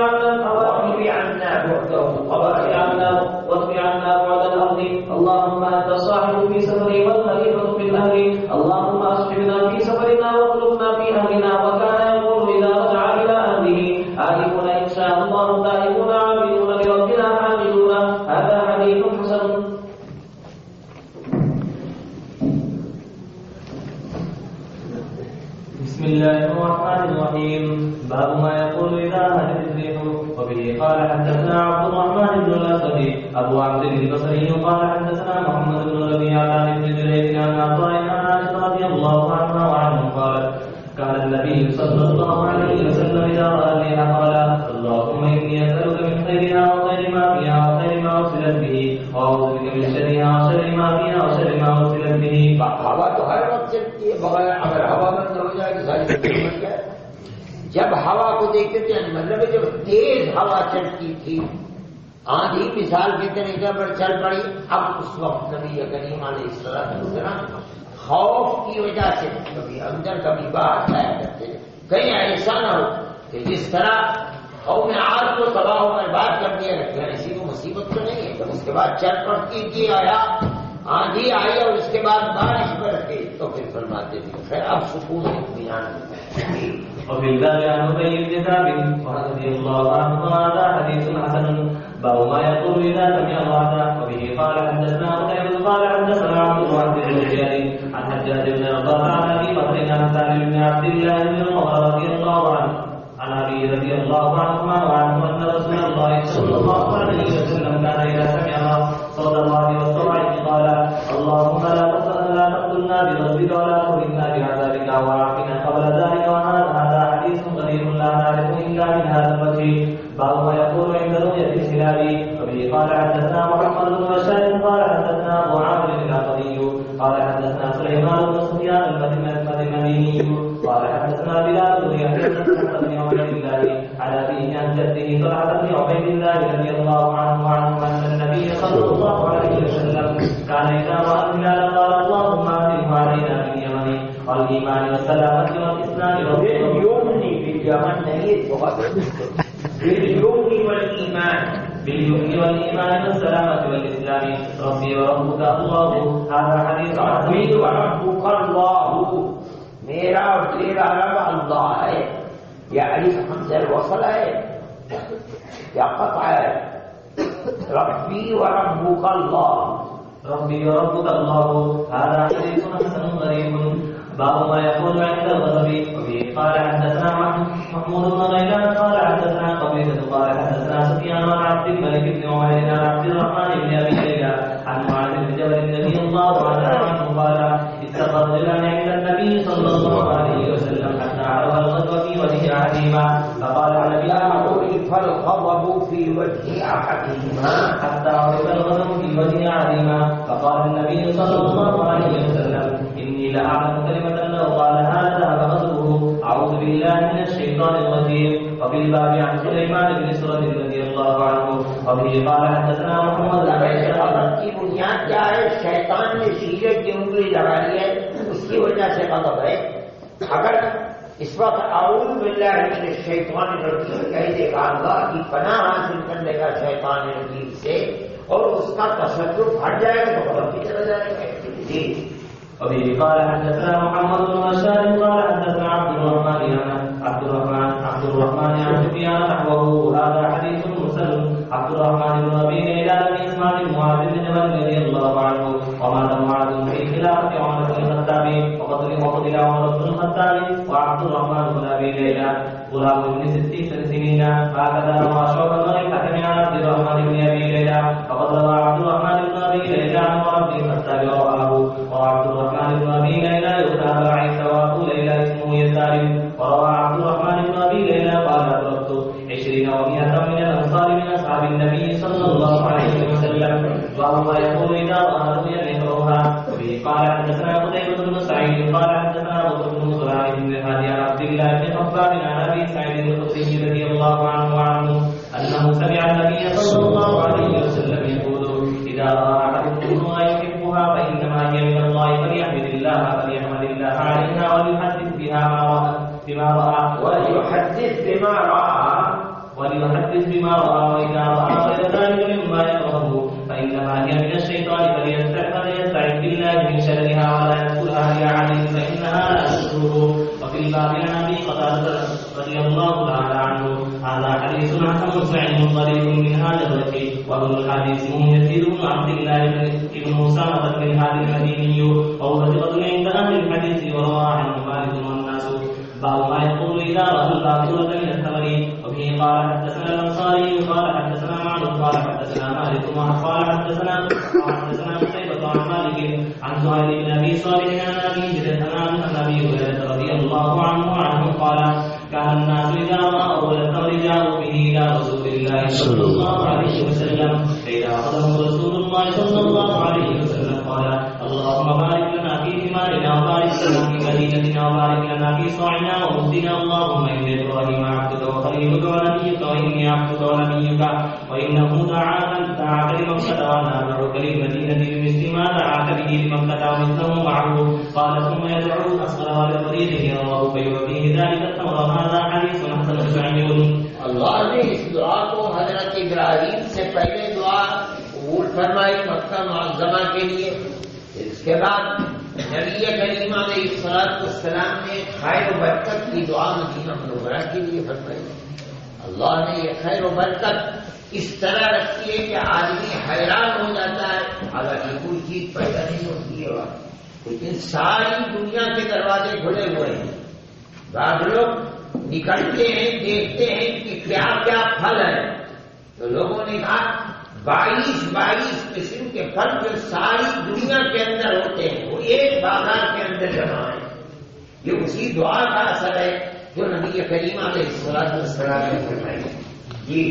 عنا بعد الأرض. اللهم أنت الصاحب في سفري والخليفة في الأهل. اللهم أصحبنا في سفرنا واخلفنا في أهلنا. وكان يقول إذا رجع إلى أهله آلفون إن شاء الله تائبون عابدون لربنا حامدون. هذا حديث حسن. بسم الله الرحمن الرحيم. باب ما يقول إذا هدت الريح. وبه قال حدثنا عبد الرحمن بن الأسد أبو عبد البصري قال حدثنا محمد بن ربيعة عن ابن جريج عن عطاء عن عائشة رضي الله عنها وعنه قال كان النبي صلى الله عليه وسلم إذا رأى الريح قال اللهم إني أسألك من خيرها وخير ما فيها وخير ما أرسلت به وأعوذ بك من شرها وشر ما فيها وشر ما أرسلت به. ہوا تو ہر وقت چلتی ہے، بغیر اگر ہوا بند ہو جائے تو ساری زندگی بن جائے. جب ہوا کو دیکھتے تھے مطلب جب تیز ہوا چلتی تھی آندھی مثال کے طریقے پر چل پڑی. اب اس وقت نبی کریم علیہ السلام خوف کی وجہ سے کبھی اندر کبھی باہر جایا کرتے تھے. کہیں ایسا نہ ہو کہ جس طرح قوم عاد کو تباہ و برباد کر دیا رکھتے ہیں اسی کو مصیبت تو نہیں ہے. جب اس کے بعد چل پڑتی تھی آیا آندھی آئی اور اس کے بعد بارش برستی تو پھر فرماتے تھے خیر اب سکون اطمینان. وفي الباب عن ابي بن ثابت رضي الله عنه هذا حديث حسن. باب ما يقول اذا سمع الرعد. وبه قال حدثنا قتيبة قال حدثنا عبد الواحد بن زياد عن حجاج بن عباس عن ابي بكر عن سالم بن عبد الله بن عمر رضي الله عنه عن ابي رضي الله عنهما وعنه ان رسول الله صلى الله عليه وسلم كان اذا سمع صوت الله والصواعق قال اللهم لا تقتلنا بغضبك ولا تهلكنا بعذابك وعافنا قبل ذلك. وهذا حديث غريب لا نعرف الا من هذا الوجه. باب ما يقول حدثنا محمد بن بشار قال حدثنا ابو عامر العقدي قال حدثنا سليمان بن سفيان المدني قال حدثنا بلال بن يحيى بن عبيد الله على ابيه عن جده طلحه بن عبيد الله رضي الله عنه ان النبي صلى الله عليه وسلم كان اذا راى الهلال قال اللهم اهله علينا باليمن والايمان والسلامه والاسلام باليمن باليمن نہیں بہت باليمن والایمان باليمن والإيمان والسلامة والإسلام ربي وربك الله هذا حديث ربي وربك الله میرا اور تیرا رب اللہ ہے. یہ الف حمزہ الوصل ہے یا قطع ہے؟ ربی وربک اللہ ربي وربك الله هذا حديث حسن غريب باب ما يقول عند الغضب. وفيه قال حدثنا محمود بن غيلان قال حدثنا قبيصة قال حدثنا سفيان عن عبد الملك بن عمير عن عبد الرحمن بن ابي ليلى عن معاذ بن جبل رضي الله عنه قال استقر رجلان عند النبي صلى الله عليه وسلم حتى عرف الغضب في وجه احدهما فقال النبي فالغضب في وجه احدهما حتى عرف الغضب في وجه احدهما فقال النبي صلى الله عليه وسلم اني لاعلم كلمة لو قالها لذهب غضبه اعوذ بالله من الشيطان الرجيم. وفي الباب عن سليمان بن سرد رضي الله عنه وبه قال حدثنا محمد بن غضب کی بنیاد کیا ہے؟ شیطان نے سینے کی انگلی لگا لی ہے، اس کی وجہ سے غضب ہے. اگر اس وقت اعوذ باللہ من الشیطان الرجیم کہہ دے گا، اللہ کی پناہ حاصل کرنے کا شیطان الرجیم سے، اور اس کا تصرف ہٹ جائے گا تو غضب کی طرح جائے گا. جی. وبه قال حدثنا محمد بن بشار قال حدثنا عبد الرحمن عن سفيان نحوه هذا حديث مرسل. عبد الرحمن بن ابي ليلى بن اسماعيل بن معاذ بن جبل رضي الله عنه ومات معاذ في خلافة عمر بن الخطاب وقتل عمر بن الخطاب وعبد الرحمن بن ابي ليلى غلام ابن 60 سنين هكذا واشرف المغرب حكم عن عبد الرحمن بن ابي ليلى فقد روى عبد الرحمن بن ابي ليلى عن عمر بن الخطاب رواه وعبد الرحمن بن ابي ليلى يتابع عيسى وابو ليلى اسمه يسار. وروى عبد الرحمن بن ابي ليلى قال ادركت 20 و100 من الانصار من اصحاب النبي صلى الله عليه وسلم وهو يقول اذا راى رؤيا يكرهها. وبه قال حدثنا قتيبة بن سعيد قال حدثنا بكر بن سراج بن هادي عن عبد الله بن خباب عن ابي سعيد الخدري رضي الله عنه انه سمع النبي صلى الله عليه وسلم يقول اذا راى احدكم ما يحبها فانما هي من الله فليحمد الله عليها وليحدث بما راى وإذا رأى غير ذلك مما يكرهه فإنما هي من الشيطان فليستعذ بالله من شرها ولا يدخلها لأحد فإنها لا تضره. وفي الباب عن أبي قتادة رضي الله تعالى عنه هذا حديث حسن صحيح غريب من هذا الوجه. وابن الحديث يزيد بن عبد الله بن مسامة بن هادي المديني وهو ثقة عند أهل الحديث وروى عنه مالك والناس. باب ما يقول إذا رأى الباقورة من الثمر. وبه قال حدثنا الأنصاري قال حدثنا معن قال حدثنا مالك قال حدثنا قتيبة عن مالك عن زهير بن أبي صالح عن أبي هريرة رضي الله عنه قال كان الناس إذا رأوا الثمر جاءوا به إلى رسول الله صلى الله عليه وسلم فإذا أخذه رسول الله صلى الله عليه وسلم قال اللهم بارك لنا في ثمارنا وبارك لنا في مدينتنا وبارك لنا في صاعنا ومدنا. اللهم إني إبراهيم عبدك وخليلك ونبيك وإني عبدك ونبيك وإنه دعاك لمكة وأنا أدعوك للمدينة بمثل ما دعاك به لمكة ومثله معه. قال ثم يدعو الأصغر ولطريقه رواه فيعطيه ذلك التمر. هذا حديث حسن صحيح. اللہ نے اس دعا کو حضرت ابراہیم سے پہلے دعا قبول فرمائی مکہ معظمہ کے لیے. اس کے بعد نبی کریم علیہ السلام نے خیر و برکت کی دعا مدینہ منورہ کے لیے فرمائی. اللہ نے یہ خیر و برکت اس طرح رکھی ہے کہ آدمی حیران ہو جاتا ہے. حالانکہ کوئی چیز پیدا نہیں ہوتی ہے لیکن ساری دنیا کے دروازے کھلے ہوئے ہیں. بعض لوگ نکلتے ہیں دیکھتے ہیں کہ کیا کیا پھل ہے تو لوگوں نے کہا 22 قسم کے پھل جو ساری دنیا کے اندر ہوتے ہیں وہ ایک بازار کے اندر جمع ہے. یہ اسی دعا کا اثر ہے جو نبی کریم علیہ السلام نے فرمائی. جی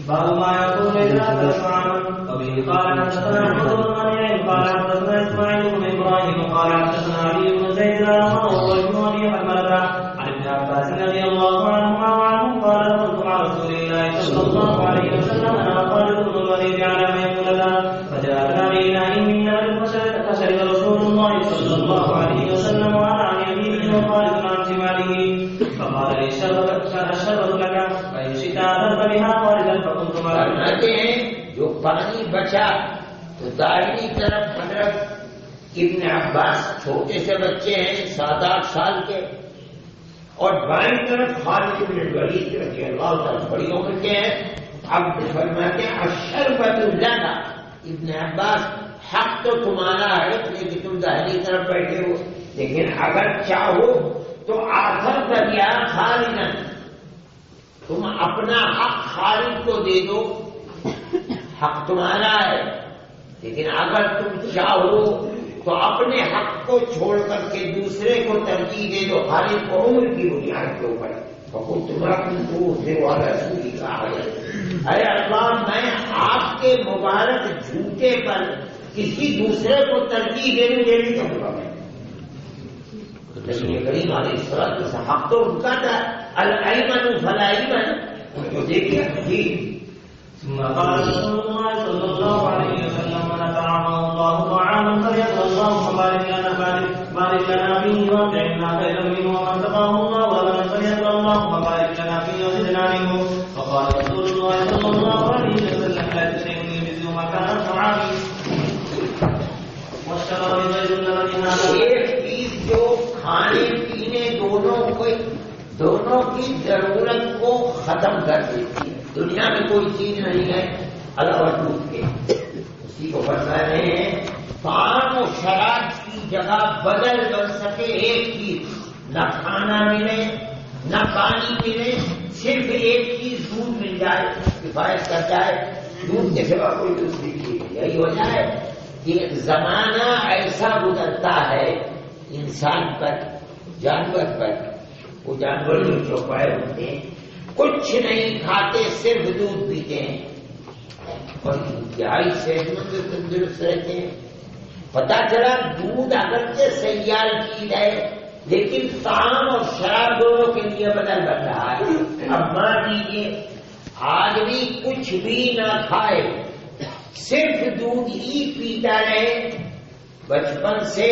باب ما يقول إذا تسمع وبه قال حدثنا أحمد بن منيع قال حدثنا إسماعيل بن إبراهيم قال حدثنا علي بن زيد وهو ابن أبي حمزة عن ابن عباس رضي الله عنهما وعنه قال دخلت مع رسول الله صلى الله عليه وسلم أنا وخالد بن الوليد على ميمونة فجاءنا بإناء من نار فشرب رسول الله صلى الله عليه وسلم وأنا عن يمينه وخالد عن شماله فقال لي الشربة لك فإن شئت أخذت بها خالدا فكنت معه. فرماتے ہیں جو پانی بچا تو داہنی طرف حضرت ابن عباس چھوٹے سے بچے ہیں 7-8 سال کے، اور بائیں طرف خالد بن الولید رضی اللہ تعالیٰ بڑی عمر کے ہیں. اب فرماتے ہیں الشربۃ لک، ابن عباس حق تو تمہارا ہے کہ تم داہنی طرف بیٹھے ہو، لیکن اگر چاہو تو آخر دریا خالدن، تم اپنا حق خالد کو دے دو، حق تمہارا ہے، لیکن اگر تم چاہو تو اپنے حق کو چھوڑ کر کے دوسرے کو ترجیح دے دو، خالد کو عمر کی بنیاد کے اوپر. ارے اللہ، میں آپ کے مبارک جھوٹے پر کسی دوسرے کو ترجیح دینے کے لیے کہوں گا. میں کریم علیہ الصلوۃ والسلام حق تو ان کا تھا، الایمن فلا ایمن، ان کو دیکھیے. جی ثم قال رسول الله صلى الله عليه وسلم من أطعمه الله طعاما فليقل اللهم بارك لنا فيه وأطعمنا خيرا منه، ومن سقاه الله لبنا فليقل اللهم بارك لنا فيه وزدنا منه. فقال رسول الله صلى الله عليه وسلم لا تشركني مثل ما كان طعامي والشراب غير اللبن هذا. ایک چیز جو کھانے پینے دونوں کی ضرورت کو ختم کر دیتی ہے. دنیا میں کوئی چیز نہیں ہے علاوہ دودھ کے. اسی کو فرما رہے ہیں طعام و شراب کی جگہ بدل بن سکے ایک چیز، نہ کھانا ملے نہ پانی ملے، صرف ایک چیز دودھ مل جائے کفایت کر جائے. دودھ کے سوا کوئی دوسری چیز. یہی وجہ ہے کہ زمانہ ایسا گزرتا ہے انسان پر، جانور پر. وہ جانور جو چوپائے ہوتے ہیں کچھ نہیں کھاتے، صرف دودھ پیتے ہیں اور انتہائی صحت مند تندرست رہتے ہیں. پتا چلا دودھ اگرچہ سیال چیز ہے لیکن طعام اور شراب دونوں کے لیے بدل بن رہا ہے. اب مان لیجیے آدمی کچھ بھی نہ کھائے، صرف دودھ ہی پیتا رہے بچپن سے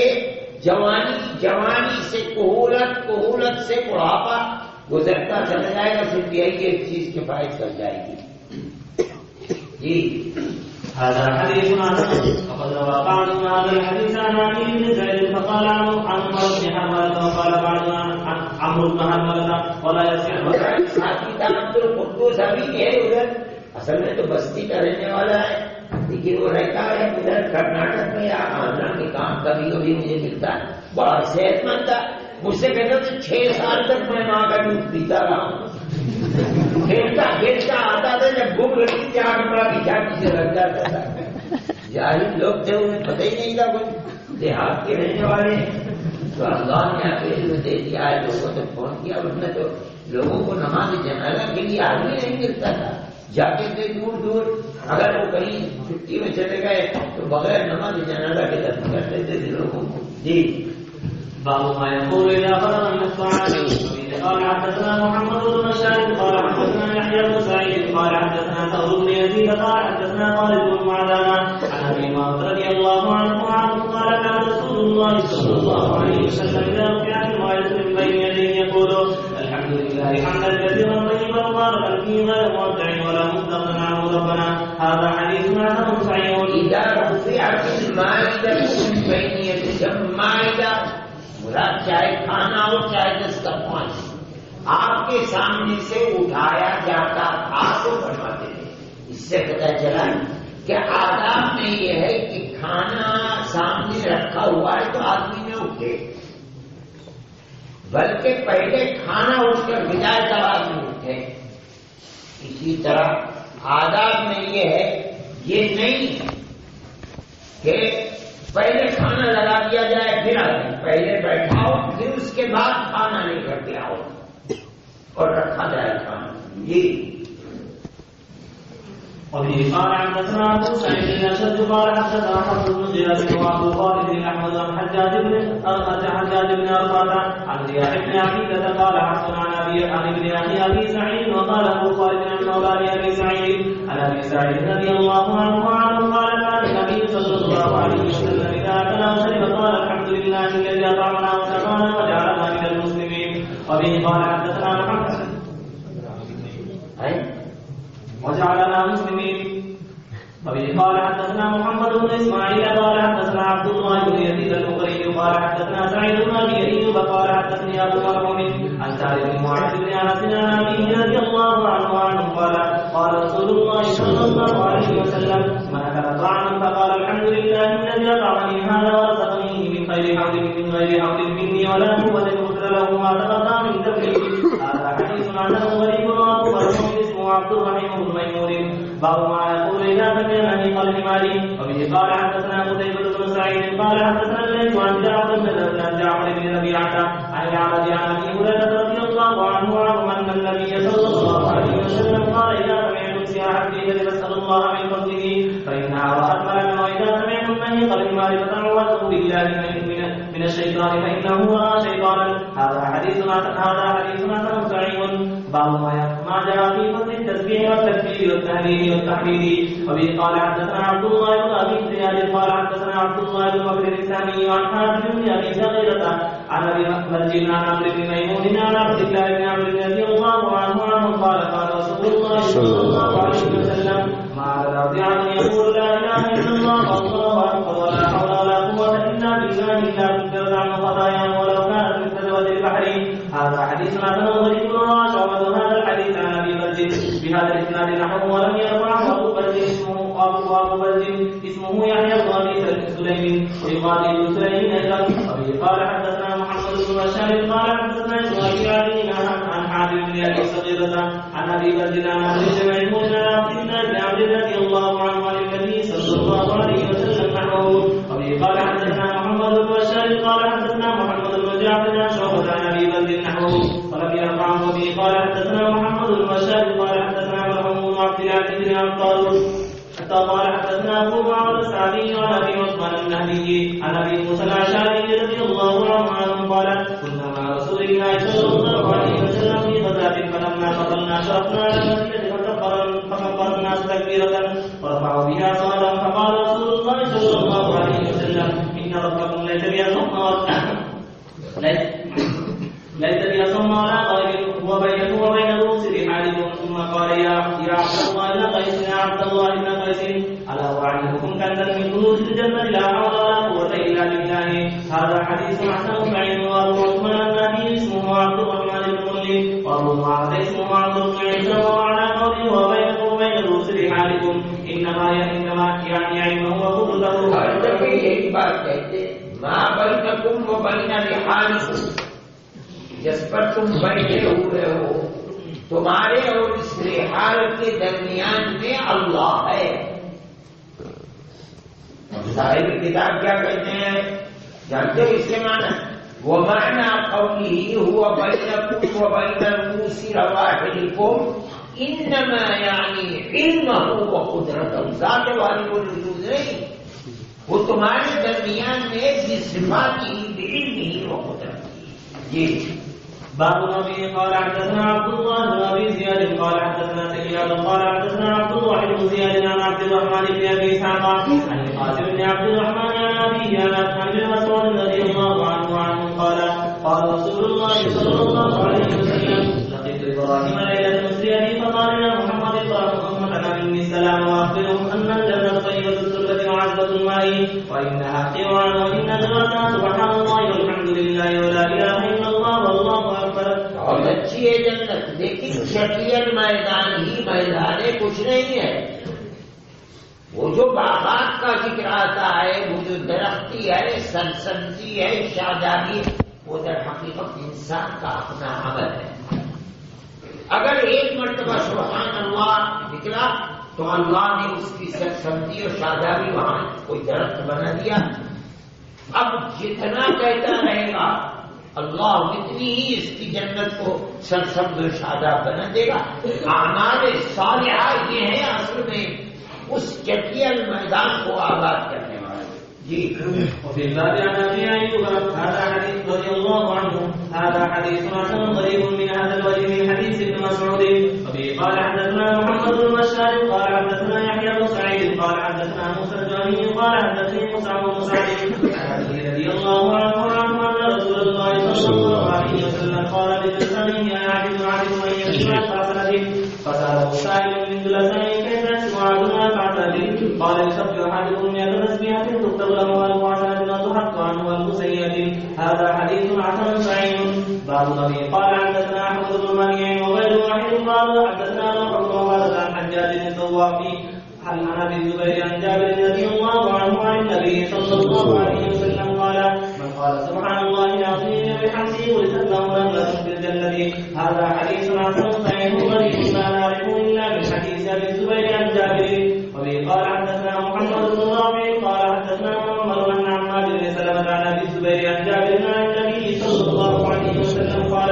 جوانی سے کہولت سے بڑھاپا گزرتا چلا جائے گا، پھر یہی ایک چیز کفایت کر جائے گی. جی هذا حديث حسن وقد روى بعض هذا الحديث عن علي بن زيد فقال عن عمرو بن حنبلة وقال بعض عن عمرو بن حنبلة ولا يصح. ساتھی عبد القدوس ابھی ہے ادھر، اصل میں تو بستی کا رہنے والا ہے لیکن وہ رہتا ہے ادھر کرناٹک میں یا آندھرا میں. کام کبھی کبھی مجھے ملتا ہے، بڑا صحت مند تھا. مجھ سے کہتا تھا 6 سال تک میں ماں کا دودھ پیتا رہا ہوں. کھیلتا آتا تھا، جب بھوک لگتی تھی آگے بڑا پیچھا پیچھے لگ جاتا تھا. جاہل لوگ تھے، انہیں پتہ ہی نہیں تھا کوئی دیہات کے رہنے والے. تو اللہ نے اکیلے میں دے دیا ہے. لوگوں نے فون کیا، ورنہ تو لوگوں کو نماز جنازہ کے لیے آدمی نہیں ملتا تھا. جاتے تھے دور دور، اگر وہ کہیں چھٹی میں چلے گئے تو بغیر نماز جنازہ کے دفن کر دیتے تھے لوگوں کو. جی باب ما يقول إذا فرغ من الطعام. قال حدثنا محمد بن بشار قال حدثنا يحيى بن سعيد قال حدثنا ثور بن يزيد قال حدثنا خالد بن معدان عن أبي هريرة رضي الله عنه قال كان رسول الله صلى الله عليه وسلم إذا رفعت المائدة من بين يديه يقول الحمد لله حمدا كثيرا طيبا مباركا فيه غير مودع ولا مستغنى عنه ربنا. هذا حديث حسن صحيح. إذا رفعت المائدة من بين يديه، مائدہ مراد چاہے کھانا ہو چاہے دسترخوان آپ کے سامنے سے اٹھایا جاتا تھا تو فرماتے تھے. اس سے پتہ چلا کہ آداب میں یہ ہے کہ کھانا سامنے رکھا ہوا ہے تو آدمی نہ اٹھے، بلکہ پہلے کھانا اٹھ کر ہدایت آدمی اٹھے. اسی طرح آداب میں یہ ہے، یہ نہیں کہ پہلے کھانا لگا دیا جائے پھر آدمی پہلے بیٹھاؤ پھر اس کے بعد کھانا لے کر کے آؤ اور رکھا جائے کھانا. جی وبه قال حدثنا ابو سعيد الاشد قال حدثنا حفص بن زياد وابو خالد احمد بن حجاج بن ارقاد عن رياح بن عقيلة قال حفص عن ابي اخي ابي سعيد وقال ابو خالد عن مولى ابي سعيد عن ابي سعيد رضي الله عنه قال كان النبي صلى الله عليه وسلم اذا اكل وشرب قال الحمد لله الذي اطعمنا وسقانا وجعلنا من المسلمين. وبه قال حدثنا محمد وجعلنا مسلمين. وبه قال حدثنا محمد بن اسماعيل قال حدثنا عبد الله بن يزيد المقري قال حدثنا سعيد بن ابي ايوب قال حدثني ابو مرحوم عن سعد بن معاذ بن انس عن ابيه رضي الله عنه قال رسول الله صلى الله عليه وسلم من اكل طعاما فقال الحمد لله الذي اطعمني هذا ورزقني من غير حول مني ولا قوه غفر له ما تقطع من ذنبه. هذا حديث عنه غريب وابو مرحوم اسمه عبد الرحيم بن ميمون باب ما يقول اذا سمع نهيق الحمار. وبه قال حدثنا قتيبة بن سعيد قال حدثنا الليث عن جعفر بن ربيعة عن الأعرج عن ابي هريرة رضي الله عنه ان النبي صلى الله عليه وسلم قال اذا سمعتم سياحة الإبل فاسألوا الله من فضله فإنها رأت ملكا وإذا سمعتم نهيق الحمار فتعوذوا بالله من الشيطان فإنه رأى شيطانا. هذا حديث حسن صحيح. باب ما جاء في فضل التسبيح والتكبير والتهليل والتحميد. وبه قال حدثنا عبد الله بن ابي زياد قال حدثنا عبد الله بن بكر الاسلامي عن حاتم بن ابي صغيرة عن ابي مرجل عن عمرو بن ميمون عن عبد الله بن عمرو رضي الله عنه قال قال رسول الله صلى الله عليه وسلم ما على الارض عن يقول لا اله الا الله والله اكبر ولا حول ولا قوة الا بالله الا كفرت عنه خطاياه ولو كانت مثل زبد البحر. هذا حديث حسن غريب وشعبة هذا الحديث عن ابي برد بهذا الاسناد نحوه ولم يرفعه ابو برد اسمه يحيى بن ابي سليم ويقال ابن سليم ايضا. وبه قال حدثنا محمد بن بشار قال حدثنا اسماعيل عن حاتم بن ابي صغيرة عن ابي برد عن ابي ميمون عن عبد الله بن عمرو رضي الله عنه عن النبي صلى الله عليه وسلم نحوه. وبه قال حدثنا محمد بن بشار قال حدثنا محمد بن جعفر عن شعبة عن ابي برد نحوه ولم يرفعه. وبه قال حدثنا محمد بن بشار قال حدثنا مرحوم بن عبد العزيز بن عطار قال حدثنا ابو معمر السعدي عن ابي عثمان النهدي عن ابي موسى الاشعري رضي الله عنه قال كنا مع رسول الله صلى الله عليه وسلم في غزاة فلما قتلنا شرفنا على المسجد فكبر الناس تكبيرة ورفعوا بها صلاة فقال رسول الله صلى الله عليه وسلم ان ربكم ليس بأصم على غير وبينه وبين رؤوس رحالكم. ثم قال يا عبد الله بن قيس يا عبد الله بن قيس الا اعلمكم كنزا من كنوز الجنة لا حول ولا قوة الا بالله. هذا حديث حسن صحيح. وابو عثمان النبي اسمه عبد الرحمن بن مولي وابو معاذ اسمه عبد بن عيسى وعلى قوله وبينه وبين رؤوس رحالكم انما يعني علمه وقدرته. ایک بات کہتے ما بینکم وبین رحالکم، جس پر تم بیٹھے ہوئے ہو تمہارے اور اس رحال کے درمیان میں اللہ ہے. صاحب کتاب کیا کہتے ہیں جانتے ہو اس کے معنی؟ وَمَعْنَا قَوْلِهِ هُوَ بَيْنَكُمْ وَبَيْنَ رُؤُوسِ رَوَاحِلِكُمْ إِنَّمَا يَعْنِي عِلْمَهُ وَقُدْرَتَهُ. ذات والی کو وجود نہیں، وہ تمہارے درمیان میں بصفاتی بعلمه وقدرته. جی باب النبي قال حدثنا عبد الله بن ابي زياد قال حدثنا سياد قال حدثنا عبد الله بن زياد عن عبد الرحمن بن ابي اسحاق عن القاسم بن عبد الرحمن عن ابيه عن ابن مسعود رضي الله عنه قال قال رسول الله صلى الله عليه وسلم لقيت ابراهيم ليله مسري فقال يا محمد اطعم مني السلام واخبرهم ان الجنه طيبه التربه وعذبه الماء وانها قيران وان ذرتها سبحان الله والحمد لله ولا اله الا الله والله اکبر. اور اچھی ہے جنت، لیکن شکیل میدان ہی میدان ہے، کچھ نہیں ہے. وہ جو باغات کا ذکر آتا ہے، وہ جو درختی ہے، سرسبزی ہے، شادابی، وہ در حقیقت انسان کا اپنا عمل ہے. اگر ایک مرتبہ سبحان اللہ نکلا تو اللہ نے اس کی سرسبزی اور شادابی وہاں کوئی درخت بنا دیا. اب جتنا کہتا رہے گا اللہ اتنی ہی اس کی جنت کو سرسبز و شاداب بنا دے گا. اعمال صالحہ یہ ہیں اصل میں اس چٹیل میدان کو آباد کرنے والے. جی. وفي الباب عن ابي ايوب هذا حديث رضي الله عنه هذا حديث حسن غريب من هذا الوجه من حديث ابن مسعود. وفي قال حدثنا محمد بن بشار قال حدثنا يحيى بن سعيد قال حدثنا موسى الجهني قال حدثني موسى بن مسعود رضي الله عنه ان رسول الله صلى الله عليه وسلم قال للانسان يعجز عنه ان يسمع فاسده فساله سائل من دلسان كيف يسمع دون فاسده قال يسبح احدكم 100 تسبيحه تكتب له القرآن وتحط عنه المسيئة. هذا حديث حسن صحيح. باب النبي قال حدثنا احمد بن منيع وغير واحد قال حدثنا روح عن حجاج بن الثوابي عن ابي الزبير عن جابر رضي الله عنه عن النبي صلى الله عليه وسلم قال من قال سبحان الله العظيم بحمده ولست له نخلة في الجنة. هذا حديث حسن صحيح غريب لا نعرفه الا من حديث ابي الزبير عن جابر. وبه قال حدثنا محمد بن رافع قال حدثنا محمد بن عماد بن سلمة عن ابي الزبير عن جابر عن النبي صلى الله عليه وسلم قال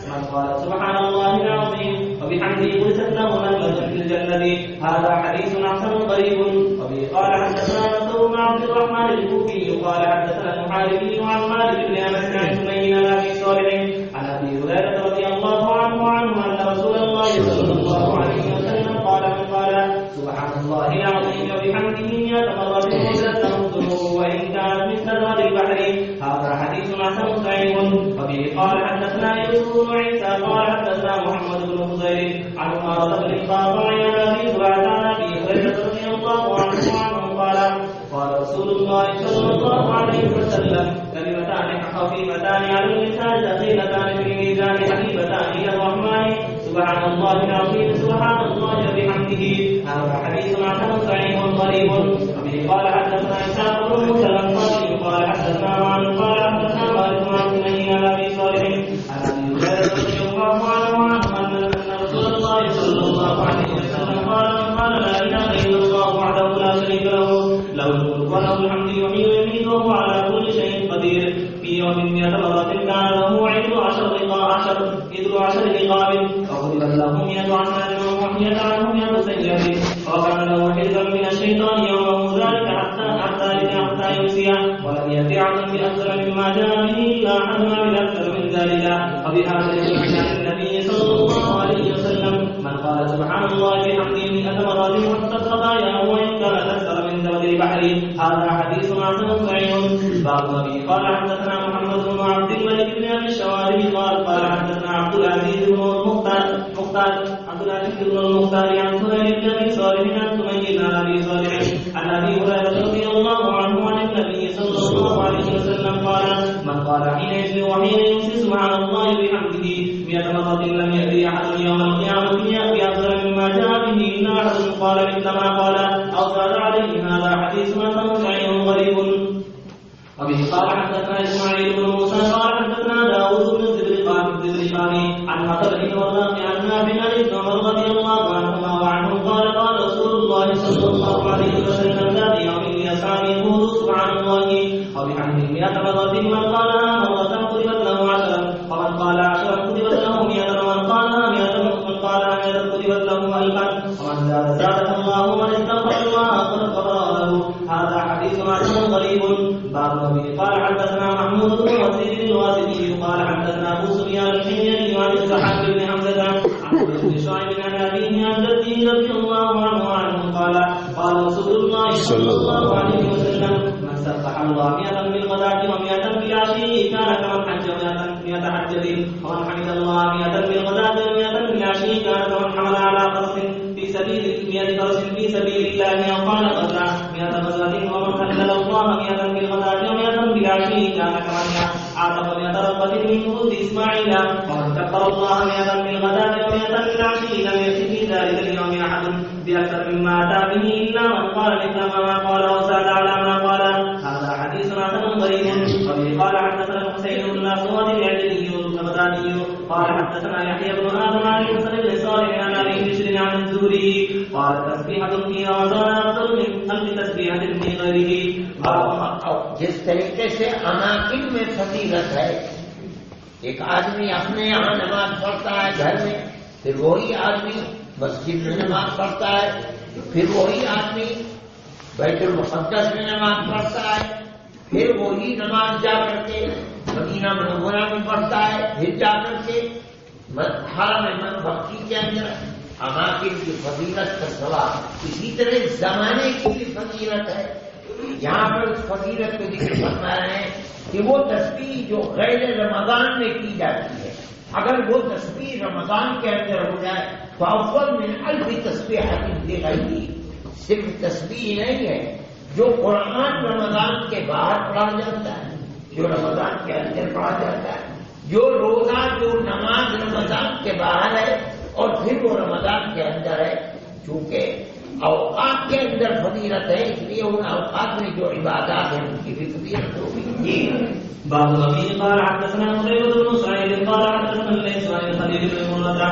من قال سبحان الله العظيم وبحمده ولست له نخلة في الجنة. هذا حديث حسن قريب. وبه قال حدثنا نصر بن عبد الرحمن الكوفي قال حدثنا المحاربي عن مالك بن انس عن سمين عن ابي صالح عن ابي هريرة رضي الله عنه ان رسول الله صلى الله عليه وسلم قال من قال سبحان الله العظيم وبحمده 100 مرة غفرت له الذنوب وإن كانت مثل زبد البحر. هذا حديث حسن صحيح. وبه قال حدثنا يوسف بن عيسى قال حدثنا محمد بن فضيل عن عمارة بن الخطاب عن أبي هريرة عن أبي هريرة رضي الله عنه قال رسول الله صلى الله عليه وسلم كلمتان خفيفتان على اللسان ثقيلتان في الميزان حبيبتان إلى الرحمن سبحان الله العظيم سبحان الله وبحمده. هذا حديث حسن صحيح قريب. وبه قال حدثنا إسحاق بن موسى الأنصاري قال حدثنا معن قال حدثنا مالك عن سمين عن أبي صالح عن أبي هريرة رضي الله عنه أن رسول الله صلى الله عليه وسلم قال لا إله إلا الله وحده لا شريك له له الملك وله الحمد يحيي ويميت وهو على كل شيء قدير. في يوم 100 مرة كان له عدل 10 رقاب فغفرت له 100 حسنة ومحيت عنه 100 سيئة وكان له حزبا من الشيطان يومه ذلك حتى يمسي ولم يأت عبد بأكثر مما جاء به إلا حزما بأكثر من ذلك. وبهذا يدل عن النبي صلى الله عليه وسلم من قال سبحان الله بحمده 100 مرة حتى خطاياه وإن كانت أكثر من زبد البحر. هذا حديث حسن صحيح. باب النبي قال حدثنا محمد بن عبد الملك بن ابي الشوارب قال حدثنا عبد العزيز بن المختار عن سهيل بن ابي صالح عن سمين عن ابي صالح عن ابي هريره رضي الله عنه عن النبي صلى الله عليه وسلم قال من قال حين يجري وحين يمسي سبحان الله بحمده 100 مرة لم يأتي أحد يوم القيامة بأكثر مما جاء به إلا أحد قال مثل ما قال أو زاد عليه. هذا حديث حسن صحيح غريب. وبه قال حدثنا إسماعيل بن موسى قال حدثنا داوود بن الزبرقاني عن مطر بن ورقاء عن نافع عن ابن عمر رضي الله عنهما وعنه قال رسول الله صلى الله عليه وسلم ذات يوم لأصحابه يقول سبحان الله وبحمده 100 مرة من قالها مرة كتبت له 10 ومن قال 10 كتبت له 100 ومن قالها 100 كتبت له 1000 ومن زاده الله ومن استغفر الله غفر له. هذا حديث حسن غريب. باب النبي قال حدثنا محمود بن وزير الواسطي قال حدثنا ابو سفيان الحميري عن الزحاق بن حمزه عن بن شعيب عن ابيه عن جده رضي الله عنه قال رسول الله صلى الله عليه وسلم من سبح الله 100 بالغداة و100 بالعشي كان كمن حج 100 حجة ومن حمد الله 100 بالغداة و100 بالعشي كان كمن حمل على فرس في سبيل الله أو قال غزا 100 غزوة ومن حمد الله 100 بالغداة و100 بالعشي كان كمن عاطف 100 رقبة من فروض إسماعيل ومن كبر الله 100 بالغداة و100 بالعشي لم يأت في ذلك اليوم أحد بأكثر مما أتى به إلا من قال مثل ما قال وزاد على ما قال. هذا حديث حسن غريب. وبه قال حدثنا الحسين بن الأسود العجلي البغدادي قال حدثنا يحيى بن آدم عن حسن بن صالح عن أبي بشر عن الزهري قال تسبيحة في رمضان أفضل من 1000 تسبيحة في غيره. جس طریقے سے اماکن میں فضیلت ہے ایک آدمی اپنے یہاں نماز پڑھتا ہے گھر میں، پھر وہی آدمی مسجد میں نماز پڑھتا ہے، پھر وہی آدمی بیت المقدس میں نماز پڑھتا ہے، پھر وہی نماز جا کر کے مدینہ منورہ میں پڑھتا ہے، پھر جا کر کے حرم مکی کے اندر اماکن کی فضیلت کا سوال۔ اسی طرح زمانے کی بھی فضیلت ہے۔ یہاں پر اس فضیلت کو ذکر فرما رہے ہیں کہ وہ تسبیح جو غیر رمضان میں کی جاتی ہے، اگر وہ تسبیح رمضان کے اندر ہو جائے تو افضل من الف تسبیح غیری، صرف تسبیح نہیں ہے جو قرآن رمضان کے باہر پڑھا جاتا ہے، جو رمضان کے اندر پڑھا جاتا ہے، جو روزہ جو نماز رمضان کے باہر ہے اور پھر وہ رمضان کے اندر ہے، چونکہ اوقات کے اندر فضیلت ہے، اس لیے ان اوقات میں جو عبادات ہیں ان کی بھی فضیلت ہوگی۔ جی باب النبي قال حدثنا قتيبة بن سعيد قال حدثنا الليث عن خليل بن مرة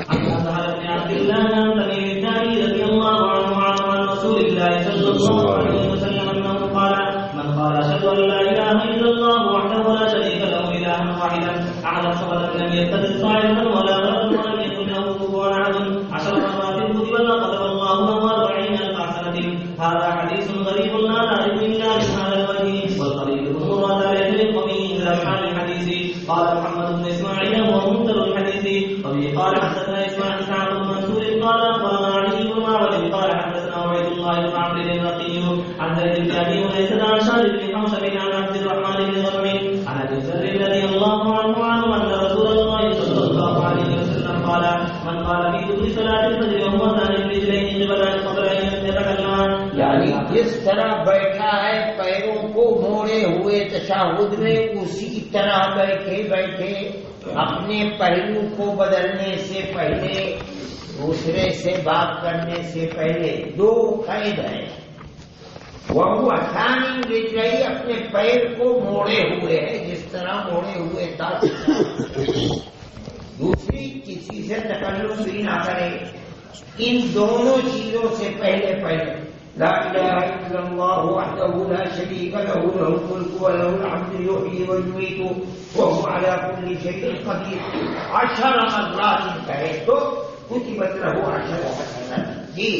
عن سهل بن عبد الله عن تميم الداري رضي الله عنه عن رسول الله صلى الله عليه وسلم انه قال من قال اشهد ان لا اله الا الله وحده لا شريك له الها واحدا احد فقد لم يتخذ صاحبا ولا ولدا ولم يكن له كفوا احد 10 مرات كتب له كتب الله له 40,000 حسنة. هذا حديث غريب لا نعرف الا من هذا الوجه والخليل بن مرة لا يدرك به الا من الحديث. قال محمد بن اسماعيل وهو منكر الحديث وبه قال حدثنا اسماعيل بن منصور قال اخبرنا علي بن معبد قال حدثنا عبيد الله بن عمرو الرقي عن زيد بن ابي وليس عن ارشاد بن حوشب عن عبد الرحمن بن غرم عن ابي ذر رضي الله عنه ان رسول الله صلى الله عليه وسلم قال من قال في دبر صلاه الفجر وهو ثاني الرجلين قبل ان يتكلم، یعنی جس طرح بیٹھا ہے پیروں کو موڑے ہوئے تشہد میں، اسی طرح بیٹھے بیٹھے اپنے پہلو کو بدلنے سے پہلے، دوسرے سے بات کرنے سے پہلے دو قید ہیں۔ وہ ثانی رجلئی اپنے پیر کو موڑے ہوئے ہے، جس طرح موڑے ہوئے تھا، دوسری کسی سے تکلم بھی نہ کرے۔ ان دونوں چیزوں سے پہلے لا الہ الا اللہ وحدہ لا شریک لہ لہ الملک ولہ الحمد یحیی ویمیت وہو علی کل شیء قدیر 10 مرات کہے تو کتبت لہ 10 حسنات۔ جی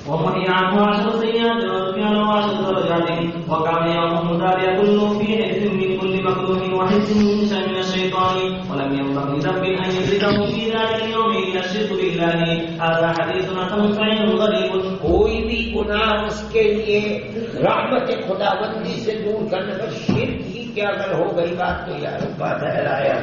ومن يعفو 10 سيئات ويغفر له 10 درجات وكان يوم ذلك كله في حفظ من كل مكروه وحفظ من الشيطان ولم ينبغي ذنب ان يدركه في ذلك اليوم الا الشرك بالله. هذا حديث حسن صحيح غريب. کوئی بھی گناہ اس کے لیے رحمت خداوندی سے دور کرنے کا شرک ہی کیا اگر ہو گئی بات تو یار بات ہے رایا